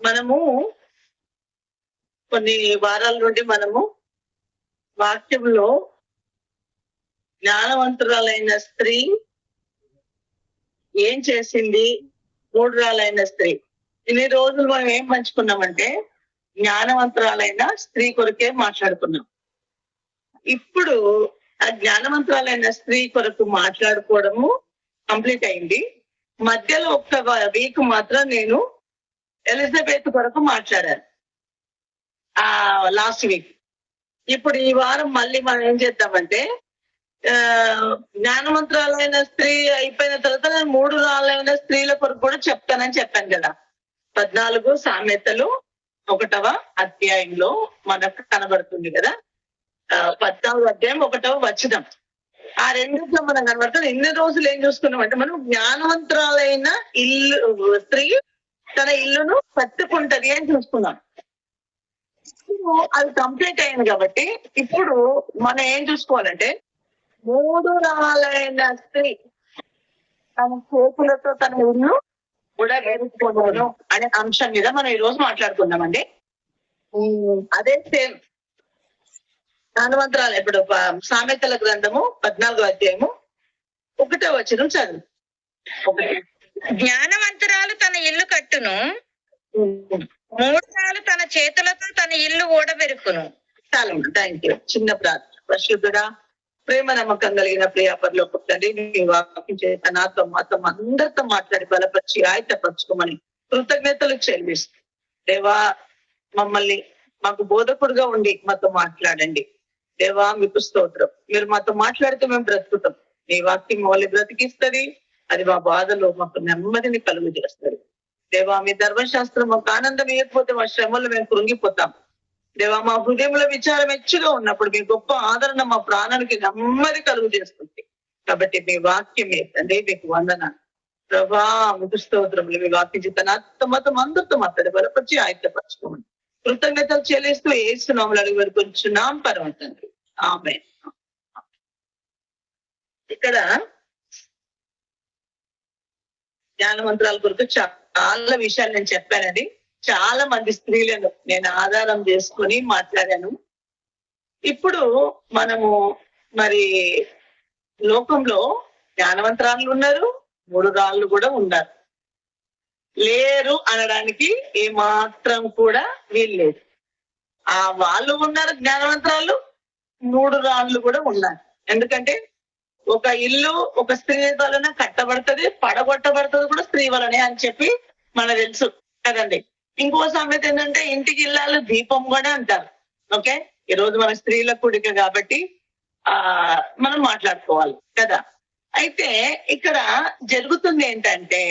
మనము కొన్ని వారాల నుండి మనము వాక్యంలో జ్ఞానవంతురాలైన స్త్రీ ఏం చేసింది, మూఢురాలైన స్త్రీ. ఇన్ని రోజులు మనం ఏం పంచుకున్నామంటే జ్ఞానవంతురాలైన స్త్రీ కొరకే మాట్లాడుకున్నాం. ఇప్పుడు ఆ జ్ఞానవంతురాలైన స్త్రీ కొరకు మాట్లాడుకోవడము కంప్లీట్ అయింది. మధ్యలో ఒక్క వీక్ మాత్రం నేను ఎలిజబెత్ కొరకు మాట్లాడాను లాస్ట్ వీక్. ఇప్పుడు ఈ వారం మళ్ళీ మనం ఏం చేద్దామంటే జ్ఞానవంతురాలైన స్త్రీ అయిపోయిన తర్వాత నేను 3 రాళ్ళైన స్త్రీల కొరకు కూడా చెప్తానని చెప్పాను కదా. 14 సామెతలు 1వ అధ్యాయంలో మనకు కనబడుతుంది కదా. 14వ అధ్యాయం 1వ వచనం. ఆ రెండిట్లో మనం కనబడుతుంది. ఇన్ని రోజులు ఏం చూసుకున్నాం అంటే మనం జ్ఞానవంతురాలైన స్త్రీ తన ఇల్లును కట్టుకుంటది అని చూసుకున్నాం. అది కంప్లీట్ అయింది కాబట్టి ఇప్పుడు మనం ఏం చూసుకోవాలంటే 3 రాళ్ళైన స్త్రీ తన చేతులతో తన ఇల్లు కూడా వేరుకోను అనే అంశం మీద మనం ఈ రోజు మాట్లాడుకుందామండి. అదే సేమ్ జ్ఞానవంతురాలు. ఇప్పుడు సామెతల గ్రంథము 14వ అధ్యాయము 1వ వచనం చదువు. జ్ఞానవంతురాలు తన ఇల్లు కట్టును, మూఢురాలు తన చేతులతో తన ఇల్లు ఓడబెరుకును. చాలా థ్యాంక్ యూ. చిన్న ప్రార్థన. పరిశుద్ధుడా, ప్రేమ నమ్మకం కలిగిన ప్రియ పరలోకపు తండ్రి, నీ వాక్యం చేత నాతో మాతో అందరితో మాట్లాడి బలపరిచి ఆయతపరచుకోమని కృతజ్ఞతలు చెల్లిస్తూ దేవా మమ్మల్ని మాకు బోధకుడుగా ఉండి మాతో మాట్లాడండి. దేవా మీకు స్తోత్రం. మీరు మాతో మాట్లాడితే మేము బ్రతుకుతాం. నీ వాక్యం మమ్మల్ని బ్రతికిస్తుంది. అది మా బాధలో మాకు నెమ్మదిని కలుగు చేస్తుంది. దేవా మీ ధర్మశాస్త్రం మాకు ఆనందం ఇవ్వకపోతే మా శ్రమలు మేము కృంగిపోతాం. దేవా మా హృదయంలో విచారం హెచ్చుగా ఉన్నప్పుడు మీ గొప్ప ఆదరణ మా ప్రాణానికి నెమ్మది కలుగు చేస్తుంది. కాబట్టి మీ వాక్యం ఏంటంటే మీకు వందనాలు ప్రభా. మీకు స్తోత్రములు. మీ వాక్య జీతనాత్తో అందరితో మాట్లాడి బలపరిచి ఆయత్తపరచుకోమని కృతజ్ఞతలు చెల్లిస్తూ ఏసునామములో అడిగి వరకు వచ్చున్నాం పరమ తండ్రి. ఆమేన్. ఇక్కడ జ్ఞానవంతురాల గురించి చాలా విషయాలు నేను చెప్పానండి. చాలా మంది స్త్రీలను నేను ఆధారం చేసుకొని మాట్లాడాను. ఇప్పుడు మనము మరి లోకంలో జ్ఞానవంతురాలు ఉన్నారు, 3 రాళ్ళు కూడా ఉన్నారు. లేరు అనడానికి ఏమాత్రం కూడా వీల్లేదు. వాళ్ళు ఉన్నారు జ్ఞానవంతురాలు, 3 రాళ్ళు కూడా ఉన్నారు. ఎందుకంటే ఒక ఇల్లు ఒక స్త్రీ వలన కట్టబడుతుంది, పడగొట్టబడుతుంది కూడా స్త్రీ వలనే అని చెప్పి మనకు తెలుసు కదండి. ఇంకో సామెత ఏంటంటే ఇంటికి ఇల్లాలు దీపం కూడా అంటారు. ఓకే, ఈ రోజు మన స్త్రీల కూడిక కాబట్టి మనం మాట్లాడుకోవాలి కదా. అయితే ఇక్కడ జరుగుతుంది ఏంటంటే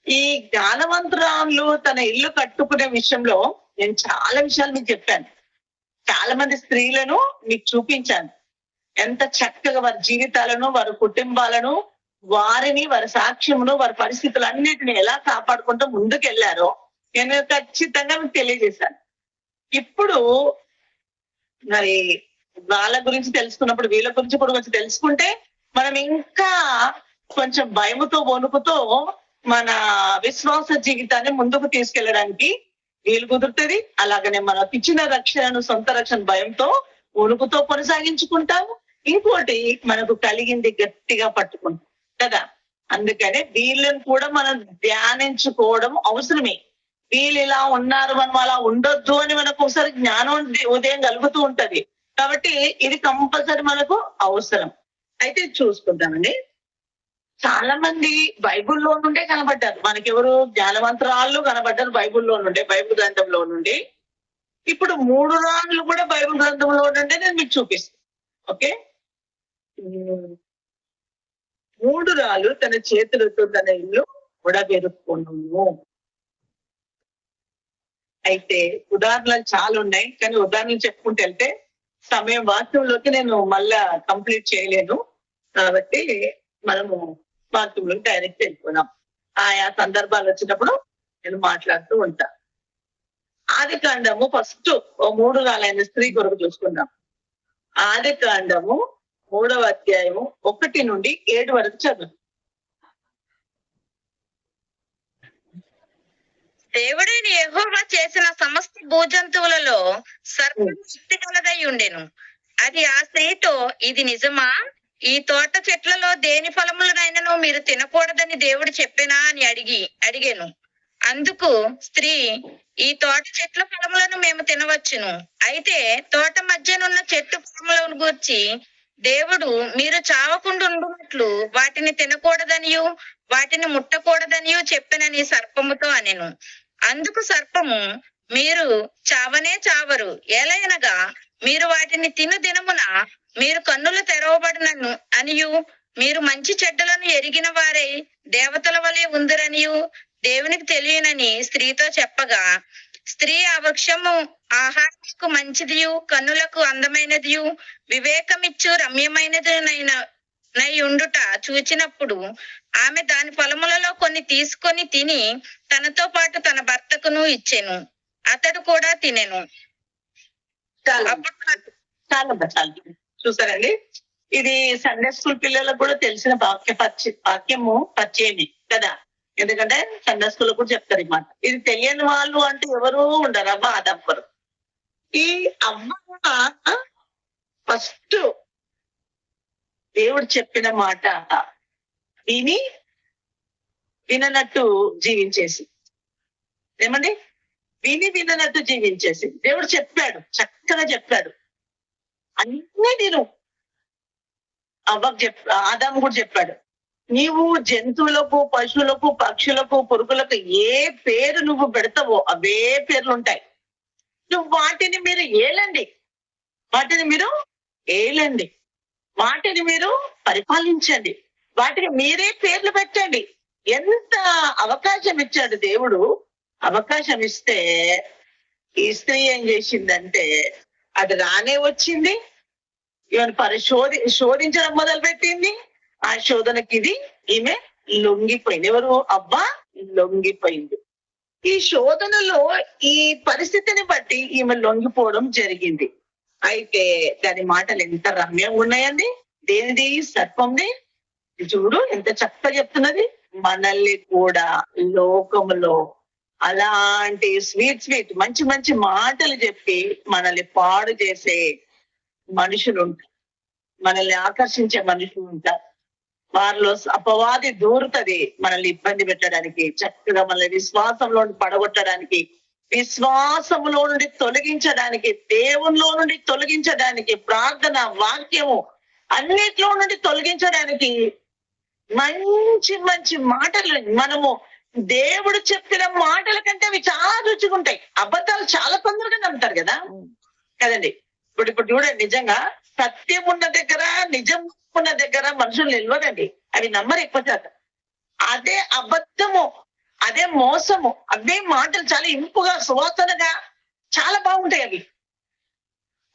ఈ జ్ఞానవంతురాలు తన ఇల్లు కట్టుకునే విషయంలో నేను చాలా విషయాలు మీకు చెప్పాను. చాలా మంది స్త్రీలను మీకు చూపించాను. ఎంత చక్కగా వారి జీవితాలను, వారి కుటుంబాలను, వారిని, వారి సాక్ష్యమును, వారి పరిస్థితులు అన్నిటిని ఎలా కాపాడుకుంటూ ముందుకు వెళ్ళారో నేను ఖచ్చితంగా మీకు తెలియజేశాను. ఇప్పుడు మరి వాళ్ళ గురించి తెలుసుకున్నప్పుడు వీళ్ళ గురించి కూడా కొంచెం తెలుసుకుంటే మనం ఇంకా కొంచెం భయముతో వణుకుతో మన విశ్వాస జీవితాన్ని ముందుకు తీసుకెళ్ళడానికి వీలు కుదురుతుంది. అలాగనే మనకు ఇచ్చిన రక్షణను, సొంత రక్షణ భయంతో వణుకుతో కొనసాగించుకుంటాము. ఇంకోటి మనకు కలిగింది గట్టిగా పట్టుకుంటాం కదా. అందుకనే వీళ్ళని కూడా మనం ధ్యానించుకోవడం అవసరమే. వీళ్ళు ఇలా ఉన్నారు, మనం అలా ఉండొద్దు అని మనకు ఒకసారి జ్ఞానం ఉదయం కలుగుతూ ఉంటది. కాబట్టి ఇది కంపల్సరీ మనకు అవసరం. అయితే చూసుకుంటామండి. చాలా మంది బైబుల్లో నుండే కనబడ్డారు. మనకెవరు జ్ఞానవంతురాళ్ళు కనబడ్డారు బైబుల్లో నుండే, బైబుల్ గ్రంథంలో నుండి. ఇప్పుడు 3 రాళ్ళు కూడా బైబుల్ గ్రంథంలో నుండే నేను మీకు చూపిస్తాను. ఓకే, 3 రాళ్ళు తన చేతులతో తన ఇల్లు ఉడబెరుక్కును. అయితే ఉదాహరణలు చాలా ఉన్నాయి, కానీ ఉదాహరణలు చెప్పుకుంటూ వెళ్తే సమయం వాక్యంలోకి నేను మళ్ళా కంప్లీట్ చేయలేను. కాబట్టి మనము వాక్యంలోకి డైరెక్ట్ వెళ్ళిపోదాం. ఆయా సందర్భాలు వచ్చినప్పుడు నేను మాట్లాడుతూ ఉంటా. ఆది కాండము ఫస్ట్ 3 రాళ్ళైన స్త్రీ కొరకు చూసుకుందాం. ఆది కాండము 3వ అధ్యాయము 1 నుండి 7 వరకు చదువు. దేవుడైన యెహోవా చేసిన సమస్త భూజంతువులలో సర్పం శక్తి కలదై ఉండెను. అది ఆ స్త్రీతో, ఇది నిజమా? ఈ తోట చెట్లలో దేని ఫలములనైనను మీరు తినకూడదని దేవుడు చెప్పెనా అని అడిగాను. అందుకు స్త్రీ, ఈ తోట చెట్ల ఫలములను మేము తినవచ్చును. అయితే తోట మధ్యనున్న చెట్టు ఫలములను గూర్చి దేవుడు మీరు చావకుండా ఉండునట్లు వాటిని తినకూడదనియు వాటిని ముట్టకూడదనియు చెప్పెనని సర్పముతో అనెను. అందుకు సర్పము, మీరు చావనే చావరు, ఏలయనగా మీరు వాటిని తిను దినమున మీరు కన్నులు తెరవబడినను అనియు మీరు మంచి చెడ్డలను ఎరిగిన వారై దేవతల వలె ఉందిరనియు దేవునికి తెలియనని స్త్రీతో చెప్పగా, స్త్రీ ఆ వృక్షము ఆహారములకు మంచిదియు కన్నులకు అందమైనదియు వివేకమిచ్చు రమ్యమైనది ఉండుట చూచినప్పుడు ఆమె దాని ఫలములలో కొన్ని తీసుకొని తిని తనతో పాటు తన భర్తకును ఇచ్చెను. అతడు కూడా తినెను. చాలా అప్పుడు చాలా చూసారండి. ఇది సండే స్కూల్ పిల్లలకు కూడా తెలిసిన వాక్యము పరిచయమే కదా. ఎందుకంటే సండే స్కూల్ కూడా చెప్తారు ఈ మాట. ఇది తెలియని వాళ్ళు అంటే ఎవరు ఉండరు, అవ్వ ఆదమ్మరు. ఈ అవ్వ ఫస్ట్ దేవుడు చెప్పిన మాట విననట్టు జీవించేసి, ఏమండి, విననట్టు జీవించేసి దేవుడు చెప్పాడు, చక్కగా చెప్పాడు. అన్నీ నేను అవ్వకు ఆదాము కూడా చెప్పాడు, నీవు జంతువులకు పశువులకు పక్షులకు పురుగులకు ఏ పేరు నువ్వు పెడతావో అవే పేర్లు ఉంటాయి. నువ్వు వాటిని మీరు ఏలండి, వాటిని మీరు పరిపాలించండి, వాటికి మీరే పేర్లు పెట్టండి. ఎంత అవకాశం ఇచ్చాడు దేవుడు. అవకాశం ఇస్తే ఈ స్త్రీ ఏం చేసిందంటే అది రానే వచ్చింది, ఈమెను శోధించడం మొదలు పెట్టింది. ఆ శోధనకి ఈమె లొంగిపోయింది. ఎవరు? అబ్బా లొంగిపోయింది. ఈ శోధనలో ఈ పరిస్థితిని బట్టి ఈమె లొంగిపోవడం జరిగింది. అయితే దాని మాటలు ఎంత రమ్యంగా ఉన్నాయండి. దేనిది? సర్పంది. చూడు ఎంత చక్కగా చెప్తున్నది. మనల్ని కూడా లోకములో అలాంటి స్వీట్ మంచి మంచి మాటలు చెప్పి మనల్ని పాడు చేసే మనుషులు ఉంటారు, మనల్ని ఆకర్షించే మనుషులు ఉంటారు. వారిలో అపవాది దూరుతుంది మనల్ని ఇబ్బంది పెట్టడానికి, చక్కగా మనల్ని విశ్వాసంలో పడగొట్టడానికి, విశ్వాసంలో నుండి తొలగించడానికి, దేవునిలో నుండి తొలగించడానికి, ప్రార్థన వాక్యము అన్నిట్లో నుండి తొలగించడానికి మంచి మంచి మాటలు. మనము దేవుడు చెప్పిన మాటల కంటే అవి చాలా రుచిగుంటాయి. అబద్ధాలు చాలా తొందరగా నమ్ముతారు కదా కదండి. ఇప్పుడు చూడండి, నిజంగా సత్యం ఉన్న దగ్గర, నిజం ఉన్న దగ్గర మనుషులు నిలవదండి. అవి నమ్మరు ఎక్కువ శాతం. అదే అబద్ధము, అదే మోసము, అవే మాటలు చాలా ఇంపుగా సువాసనగా చాలా బాగుంటాయి.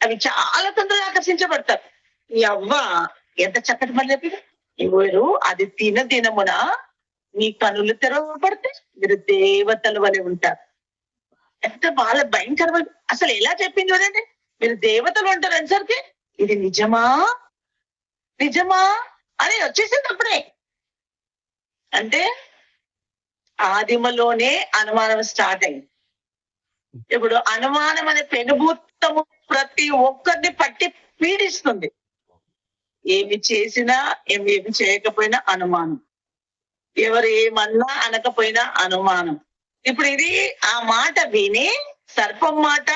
అవి చాలా తొందరగా ఆకర్షించబడతారు. ఈ అవ్వ ఎంత చక్కటి మాట చెప్పింది. ఎవరు అది దినమున మీ కనులు తెరవబడితే మీరు దేవతల వలె ఉంటారు. ఎంత బాగా భయంకరమైన, అసలు ఎలా చెప్పింది చూడండి. మీరు దేవతలు ఉంటారు అనేసరికి ఇది నిజమా అని వచ్చేసింది అప్పుడే. అంటే ఆదిమలోనే అనుమానం స్టార్ట్ అయింది. ఇప్పుడు అనుమానం అనే పెనుభూతము ప్రతి ఒక్కరిని పట్టి పీడిస్తుంది. ఏమి చేసినా ఏమి చేయకపోయినా అనుమానం, ఎవరు ఏమన్నా అనకపోయినా అనుమానం. ఇప్పుడు ఇది ఆ మాట విని సర్పం మాట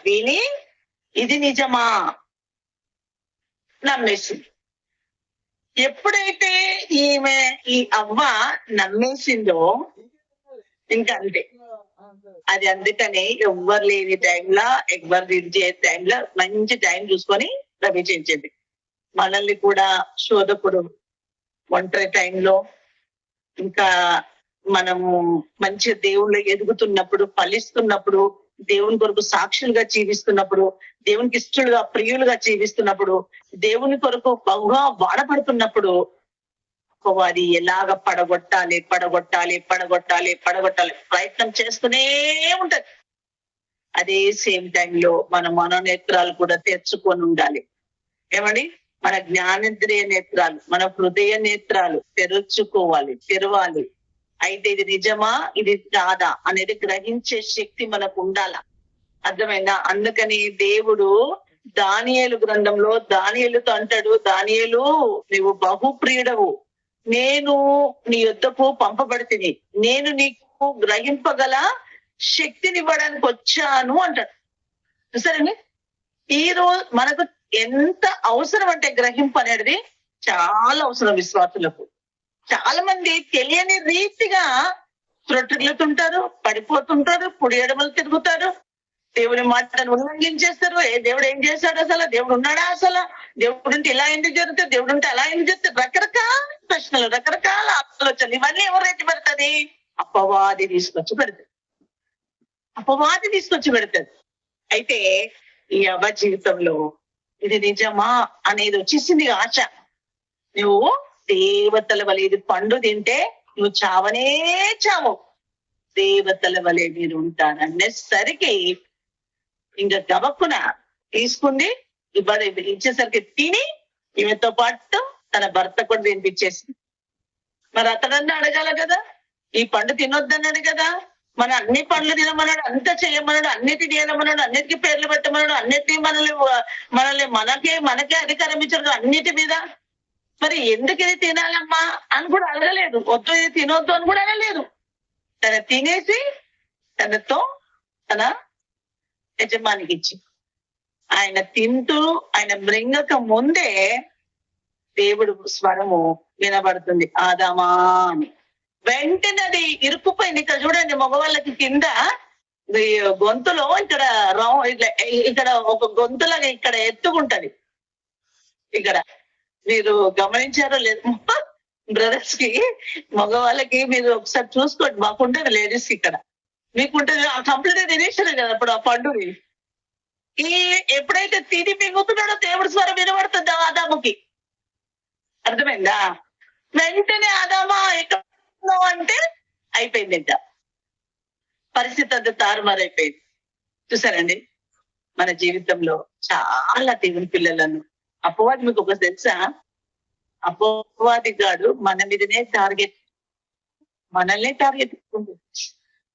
విని ఇది నిజమా నమ్మేసింది. ఎప్పుడైతే ఈ అవ్వ నమ్మేసిందో ఇంకా అంతే. అది అందుకని ఎవ్వరు లేని టైంలో, ఎవ్వరు విడిచే టైంలో మంచి టైం చూసుకొని ప్రవేశించింది. మనల్ని కూడా శోధకుడు ఒంటరి టైంలో, ఇంకా మనము మంచి దేవుళ్ళు ఎదుగుతున్నప్పుడు, ఫలిస్తున్నప్పుడు, దేవుని కొరకు సాక్షులుగా జీవిస్తున్నప్పుడు, దేవునికి ఇష్టలుగా ప్రియులుగా జీవిస్తున్నప్పుడు, దేవుని కొరకు బహుగా వాడబడుతున్నప్పుడు వారి ఎలాగ పడగొట్టాలి ప్రయత్నం చేస్తూనే ఉంటది. అదే సేమ్ టైంలో మన మనోనేత్రాలు కూడా తెచ్చుకొని ఉండాలి. ఏమండి, మన జ్ఞానేంద్రియ నేత్రాలు, మన హృదయ నేత్రాలు తెరవాలి. అయితే ఇది నిజమా ఇది కాదా అనేది గ్రహించే శక్తి మనకు ఉండాల. అర్థమైందా? అందుకని దేవుడు దానియేలు గ్రంథంలో దానియేలుతో అంటాడు, దానియేలు నువ్వు బహుప్రియుడవు, నేను నీ యొద్దకు పంపబడితిని, నేను నీకు గ్రహింపగల శక్తినివ్వడానికి వచ్చాను అంటాడు. చూసారండి, ఈ రోజు మనకు ఎంత అవసరం అంటే గ్రహింపు అనేది చాలా అవసరం విశ్వాసులకు. చాలా మంది తెలియని రీతిగా త్రొట్టిల్లుతుంటారు, పడిపోతుంటారు, కుడి ఎడమలు తిరుగుతారు, దేవుని మాటను ఉల్లంఘించేస్తారు. దేవుడు ఏం చేశాడు, అసలు దేవుడు ఉన్నాడా, అసలు దేవుడు ఉంటే ఇలా ఎందుకు జరుగుతుంది, దేవుడు ఉంటే అలా ఎందుకు జరుగుతుంది, రకరకాల ప్రశ్నలు, రకరకాల ఆలోచనలు, ఇవన్నీ ఎవరైతే పెడుతుంది? అపవాది తీసుకొచ్చి పెడుతుంది. అపవాది తీసుకొచ్చి పెడుతుంది. అయితే ఈ యవ జీవితంలో ఇది నిజమా అనేది వచ్చేసింది ఆశ. నువ్వు దేవతల వలె ఇది పండు తింటే నువ్వు చావనే చావు, దేవతల వలె మీరు ఉంటారనేసరికి ఇంకా గబక్కున తీసుకుంది, ఇచ్చేసరికి తిని ఈమెతో పాటు తన భర్త కూడా తినిపించేసింది. మరి అతడన్నా అడగాల కదా, ఈ పండు తినొద్దన్నాడు కదా, మన అన్ని పండ్లు తినమన్నాడు, అంతా చేయమన్నాడు, అన్నిటి తినమన్నాడు, అన్నిటికీ పేర్లు పెట్టమన్నాడు, అన్నిటినీ మనకే అధికారం ఇచ్చాడు అన్నిటి మీద, మరి ఎందుకు ఇది తినాలమ్మా అని కూడా అడగలేదు, వద్దు ఇది తినొద్దు అని కూడా అనలేదు. తన తినేసి తనతో తన యజమానికి ఇచ్చి ఆయన తింటూ ఆయన మృంగక ముందే దేవుడు స్వరము వినబడుతుంది, ఆదామా అని. వెంటనే అది ఇరుక్కుపోయింది. ఇక్కడ చూడండి, మగవాళ్ళకి కింద గొంతులో ఇక్కడ ఇక్కడ ఒక గొంతులాగా ఇక్కడ ఎత్తుకుంటది. ఇక్కడ మీరు గమనించారో లేదు, బ్రదర్స్ కి మగవాళ్ళకి మీరు ఒకసారి చూసుకోండి, మాకుంటది లేడీస్ కి ఇక్కడ, మీకుంటది. కంప్లీట్ గా తినేసారు కదా అప్పుడు ఆ పండుని. ఎప్పుడైతే తిని మింగుతున్నాడో దేవుడి స్వరం వినబడుతుంది ఆదాముకి. అర్థమైందా? వెంటనే ఆదామా ఎక్కడ అంటే అయిపోయింది, ఇంకా పరిస్థితి అంతా తారుమారైపోయింది. చూసారండి, మన జీవితంలో చాలా దేవుని పిల్లలను అపవాది, మీకు ఒక తెలుసా, అపవాది గాడు మన మీదనే మనల్నే టార్గెట్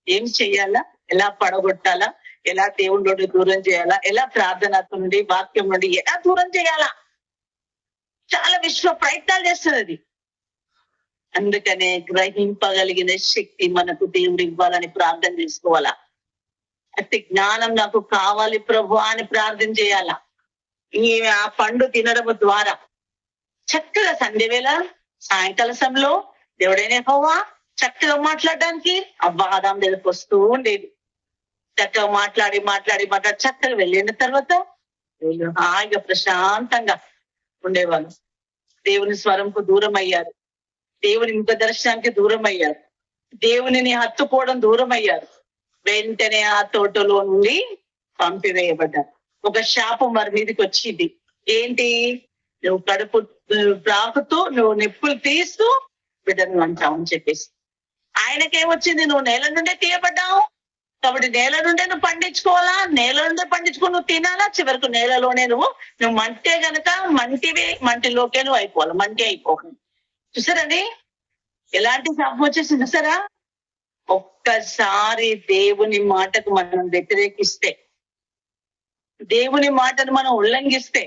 ఏం చెయ్యాలా, ఎలా పడగొట్టాలా, ఎలా దేవుడి నుండి దూరం చేయాలా, ఎలా ప్రార్థన నుండి వాక్యం నుండి ఎలా దూరం చేయాలా, చాలా విశ్వ ప్రయత్నాలు చేస్తుంది అది. అందుకనే గ్రహింపగలిగిన శక్తి మనకు దేవుడు ఇవ్వాలని ప్రార్థన చేసుకోవాలా. అతి జ్ఞానం నాకు కావాలి ప్రభు అని ప్రార్థన చేయాలా. ఆ పండు తినడం ద్వారా చక్కగా సంధ్య వేళ సాయంకాల సమయంలో దేవుడైన యెహోవా చక్కగా మాట్లాడడానికి ఆదాము దగ్గరకు వస్తూ ఉండేది. చక్కగా మాట్లాడి చక్కగా వెళ్ళిన తర్వాత వీళ్ళు హాయిగా ప్రశాంతంగా ఉండేవాళ్ళు. దేవుని స్వరంకు దూరం అయ్యారు, దేవుని ముఖ దర్శనానికి దూరం అయ్యారు, దేవునిని హత్తుకోవడం దూరం అయ్యారు. వెంటనే ఆ తోటలో నుండి పంపివేయబడ్డారు. ఒక శాపం వారి మీదకి వచ్చింది. ఏంటి? నువ్వు కడుపు ప్రాకుతూ నువ్వు నిప్పులు తీస్తూ బిడ్డను అంటావు అని చెప్పేసి. ఆయనకేమొచ్చింది? నువ్వు నేల నుండే తీయబడ్డావు కాబట్టి నేల నుండే నువ్వు పండించుకోవాలా, నేల నుండే పండించుకో, నువ్వు తినాలా, చివరకు నేలలోనే నువ్వు మంటే గనక మంటిలోకే నువ్వు అయిపోవాలి, మంటి అయిపోవాలి. చూసారండి ఎలాంటి శాపం వచ్చేసి చూసారా? ఒక్కసారి దేవుని మాటకు మనం వ్యతిరేకిస్తే, దేవుని మాటను మనం ఉల్లంఘిస్తే,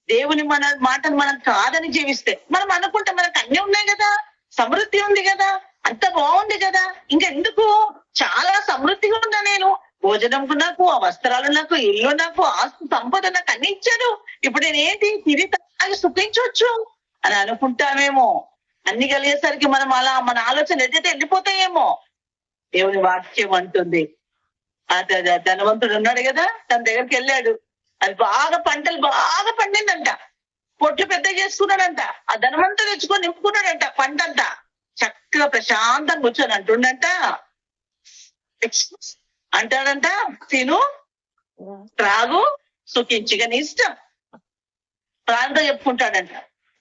దేవుని మాటను మనం కాదని జీవిస్తే, మనం అనుకుంటే మనకు అన్ని ఉన్నాయి కదా, సమృద్ధి ఉంది కదా, అంత బాగుంది కదా, ఇంకా ఎందుకు, చాలా సమృద్ధిగా ఉన్నా నేను, భోజనం నాకు, ఆ వస్త్రాలు నాకు, ఇల్లు నాకు, ఆస్తి సంపద నాకు అన్ని ఇచ్చాడు, ఇప్పుడు నేను ఏంటి తిరిగి తాగి సుఖించవచ్చు అని అనుకుంటామేమో. అన్ని కలిగేసరికి మనం అలా మన ఆలోచన ఎదైతే వెళ్ళిపోతాయేమో. దేవుని వాక్యం అంటుంది, ధనవంతుడు ఉన్నాడు కదా, తన దగ్గరికి వెళ్ళాడు, అది పంటలు బాగా పండిందంట, పొట్లు పెద్ద చేసుకున్నాడంట, ఆ ధనవంతుడు తెచ్చుకొని నింపుకున్నాడంట పంట అంతా. చక్కగా ప్రశాంతంగా కూర్చొని అంటాడంట, తిను త్రాగు సుఖించిగా నీ ఇష్టం, ప్రాణంతో చెప్పుకుంటాడంట.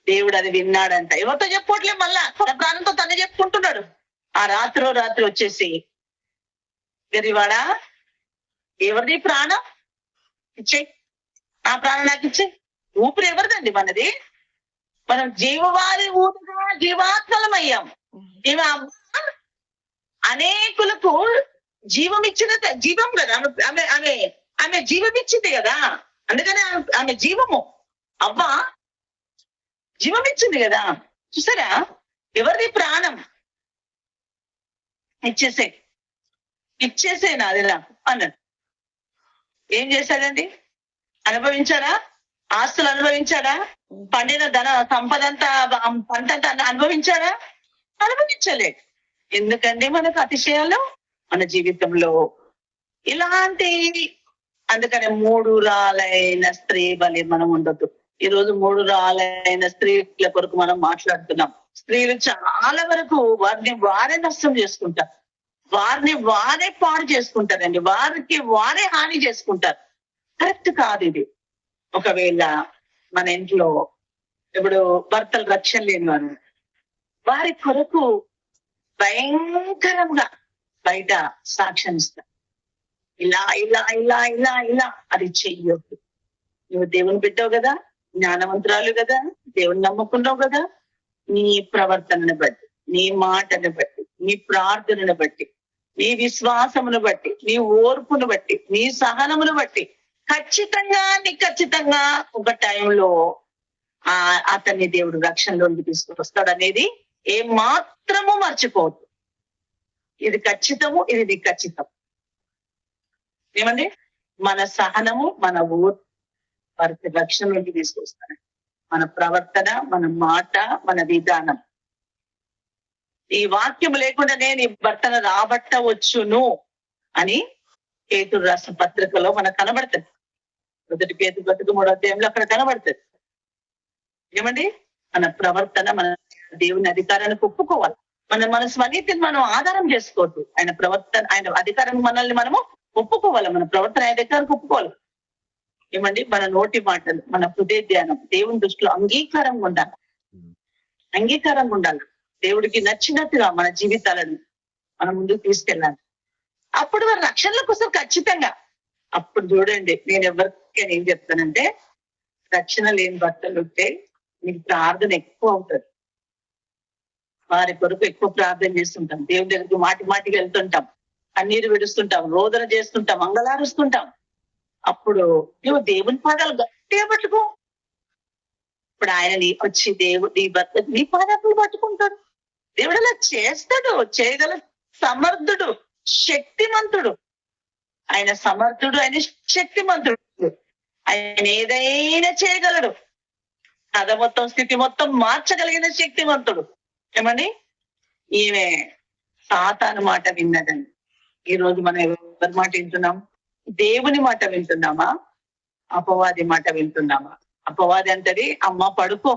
దేవుడు అది విన్నాడంట. ఎవరితో చెప్పుకోవట్లే, మళ్ళా తన ప్రాణంతో తనే చెప్పుకుంటున్నాడు. ఆ రాత్రి వచ్చేసి, గరివాడా ఎవరిది ప్రాణం ఇచ్చేయి, నా ప్రాణం నాకు ఇచ్చే. ఊపిరి ఎవరిదండి మనది? మనం జీవవాది ఊపిరిగా జీవాత్మలం అయ్యాం. అనేకులకు జీవం ఇచ్చిన జీవం కదా ఆమె ఆమె ఆమె జీవం ఇచ్చింది కదా. అందుకని ఆమె జీవము అవ్వ జీవం ఇచ్చింది కదా. చూసారా, ఎవరిది ప్రాణం ఇచ్చేసే నాదిరా అన్నాడు. ఏం చేశాడండి? అనుభవించాడా? ఆస్తులు అనుభవించాడా? పండిన ధన సంపదంతా పంటంతా అనుభవించాడా? అనుభవించలేదు. ఎందుకండి మనకు అతిశయాలు మన జీవితంలో ఇలాంటి. అందుకనే 3 రాలైన స్త్రీ బలి మనం ఉండొద్దు. ఈ రోజు 3 రాలైన స్త్రీల కొరకు మనం మాట్లాడుతున్నాం. స్త్రీలు చాలా వరకు వారిని వారే నష్టం చేసుకుంటారు, వారిని వారే పాడు చేసుకుంటారండి, వారికి వారే హాని చేసుకుంటారు. కరెక్ట్ కాదు ఇది. ఒకవేళ మన ఇంట్లో ఇప్పుడు భర్తలు రక్షణ లేని వారు, వారి కొరకు భయంకరంగా బయట సాక్ష్యం ఇస్తారు. ఇలా ఇలా ఇలా ఇలా ఇలా అది చెయ్యొద్దు. నువ్వు దేవుని బిడ్డవు కదా, జ్ఞానవంతురాలు కదా, దేవుని నమ్ముకున్నావు కదా, నీ ప్రవర్తనను బట్టి, నీ మాటను బట్టి, నీ ప్రార్థనను బట్టి, నీ విశ్వాసమును బట్టి, నీ ఓర్పును బట్టి, నీ సహనమును బట్టి ఖచ్చితంగా ఒక టైంలో అతన్ని దేవుడు రక్షణలోకి తీసుకొస్తాడు అనేది ఏ మాత్రము మర్చిపోవద్దు. ఇది ఖచ్చితము, ఇది నీ ఖచ్చితం. ఏమండి? మన సహనము, మన ఓర్పు వారికి రక్షణలోకి తీసుకొస్తాడు. మన ప్రవర్తన, మన మాట, మన విధానం. ఈ వాక్యం లేకుండా నేను ఈ భర్తను రాబట్టవచ్చును అని పేతురు రాసిన పత్రికలో మనకు కనబడుతుంది. 1 పేతురు పత్రిక 3వ అధ్యాయంలో అక్కడ కనబడుతుంది. ఏమండి? మన ప్రవర్తన, మన దేవుని అధికారానికి ఒప్పుకోవాలి. మన స్వనీతిని మనం ఆధారం చేసుకోవద్దు. ఆయన ప్రవర్తన, ఆయన అధికారం మనల్ని మనము ఒప్పుకోవాలి. మన ప్రవర్తన ఆయన అధికారానికి ఒప్పుకోవాలి. ఏమండి? మన నోటి మాటలు, మన హృదయ ధ్యానం దేవుని దృష్టిలో అంగీకారంగా ఉండాలి. దేవుడికి నచ్చినట్టుగా మన జీవితాలను మనం ముందుకు తీసుకెళ్ళాలి. అప్పుడు వారి రక్షణల కోసం ఖచ్చితంగా. అప్పుడు చూడండి, నేను ఎవరికైనా ఏం చెప్తానంటే, రక్షణ లేని భర్తలు ఉంటే మీకు ప్రార్థన ఎక్కువ అవుతుంది. వారి కొరకు ఎక్కువ ప్రార్థన చేస్తుంటాం, దేవుని దగ్గరికి మాటికి వెళ్తుంటాం, కన్నీరు విడుస్తుంటాం, రోదన చేస్తుంటాం, మంగళారుస్తుంటాం. అప్పుడు నువ్వు దేవుని పాదాలు గట్టిగా పట్టుకో. ఇప్పుడు ఆయన వచ్చి నీ భర్త నీ పాదాలు పట్టుకుంటాడు. దేవుడు అలా చేస్తాడు. చేయగల సమర్థుడు, శక్తిమంతుడు. ఆయన సమర్థుడు, ఆయన శక్తిమంతుడు. ఆయన ఏదైనా చేయగలడు. కథ మొత్తం, స్థితి మొత్తం మార్చగలిగిన శక్తిమంతుడు. ఏమండి? ఈమె సాతాను మాట విన్నదండి. ఈ రోజు మనం ఎవరి మాట వింటున్నాం? దేవుని మాట వింటున్నామా? అపవాది మాట వింటున్నామా? అపవాది అంటది, అమ్మ పడుకో,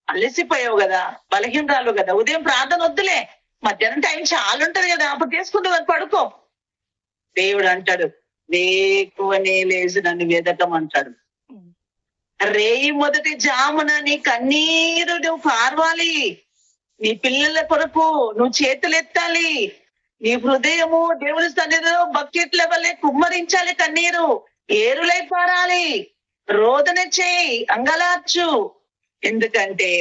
అలసిపోయావు కదా, బలహీనరాలు కదా, ఉదయం ప్రార్థన వద్దులే, మధ్యాహ్నం టైం చాలా ఉంటది కదా, అప్పుడు చేసుకుంటూ పడుకో. దేవుడు అంటాడు, వేకువనే లేచి నన్ను వెదకమంటాడు. రేయి మొదటి జామున నీ కన్నీరు నువ్వు కార్వాలి. నీ పిల్లల కొరకు నువ్వు చేతులెత్తాలి. నీ హృదయము దేవుని సన్నిధిలో బకెట్ల వల్లే కుమ్మరించాలి. కన్నీరు ఏరులై పారాలి. రోదన చేయి, అంగలార్చు. ఎందుకంటే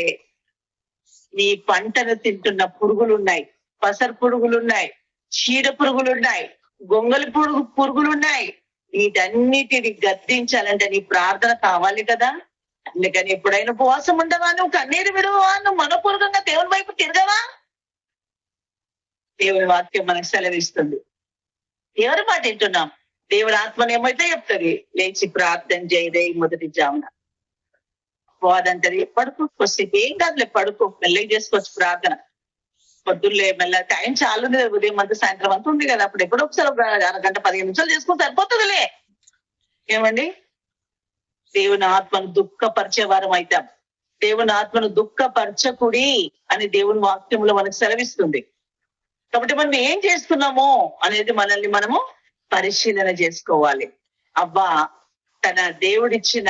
నీ పంటను తింటున్న పురుగులున్నాయి, పసరు పురుగులున్నాయి, చీడ పురుగులున్నాయి, గొంగలి పురుగులున్నాయి. వీటన్నిటిని గద్దించాలంటే నీ ప్రార్థన కావాలి కదా. అందుకని ఎప్పుడైనా ఉపవాసం ఉండవా? నువ్వు కన్నీరు విడవా? నువ్వు మనపూర్వకంగా దేవుని వైపు తిరగవా? దేవుని వాక్యం మనకు సెలవిస్తుంది. ఎవరి మాట వింటున్నాం? దేవుడు ఆత్మను ఏమైతే చెప్తుంది, లేచి ప్రార్థన చేయదే మొదటి జామున. పోదంటది, పడుకో, కొద్దిసేపు ఏం కాదులే, పడుకో, మెల్లగా చేసుకోవచ్చు ప్రార్థన. పొద్దున్నే మెల్ల టైం చాలు ఉంది, ఉదయం అంతా సాయంత్రం అంతా ఉంది కదా, అప్పుడు ఎప్పుడో ఒకసారి 1 గంట 15 నిమిషాలు చేసుకుంటే సరిపోతుందిలే. ఏమండి? దేవుని ఆత్మను దుఃఖపరిచేవారం అవుతాం. దేవుని ఆత్మను దుఃఖపరచకుడి అని దేవుని వాక్యంలో మనకు సెలవిస్తుంది. కాబట్టి మనం ఏం చేస్తున్నామో అనేది మనల్ని మనము పరిశీలన చేసుకోవాలి. అవ్వ తన దేవుడిచ్చిన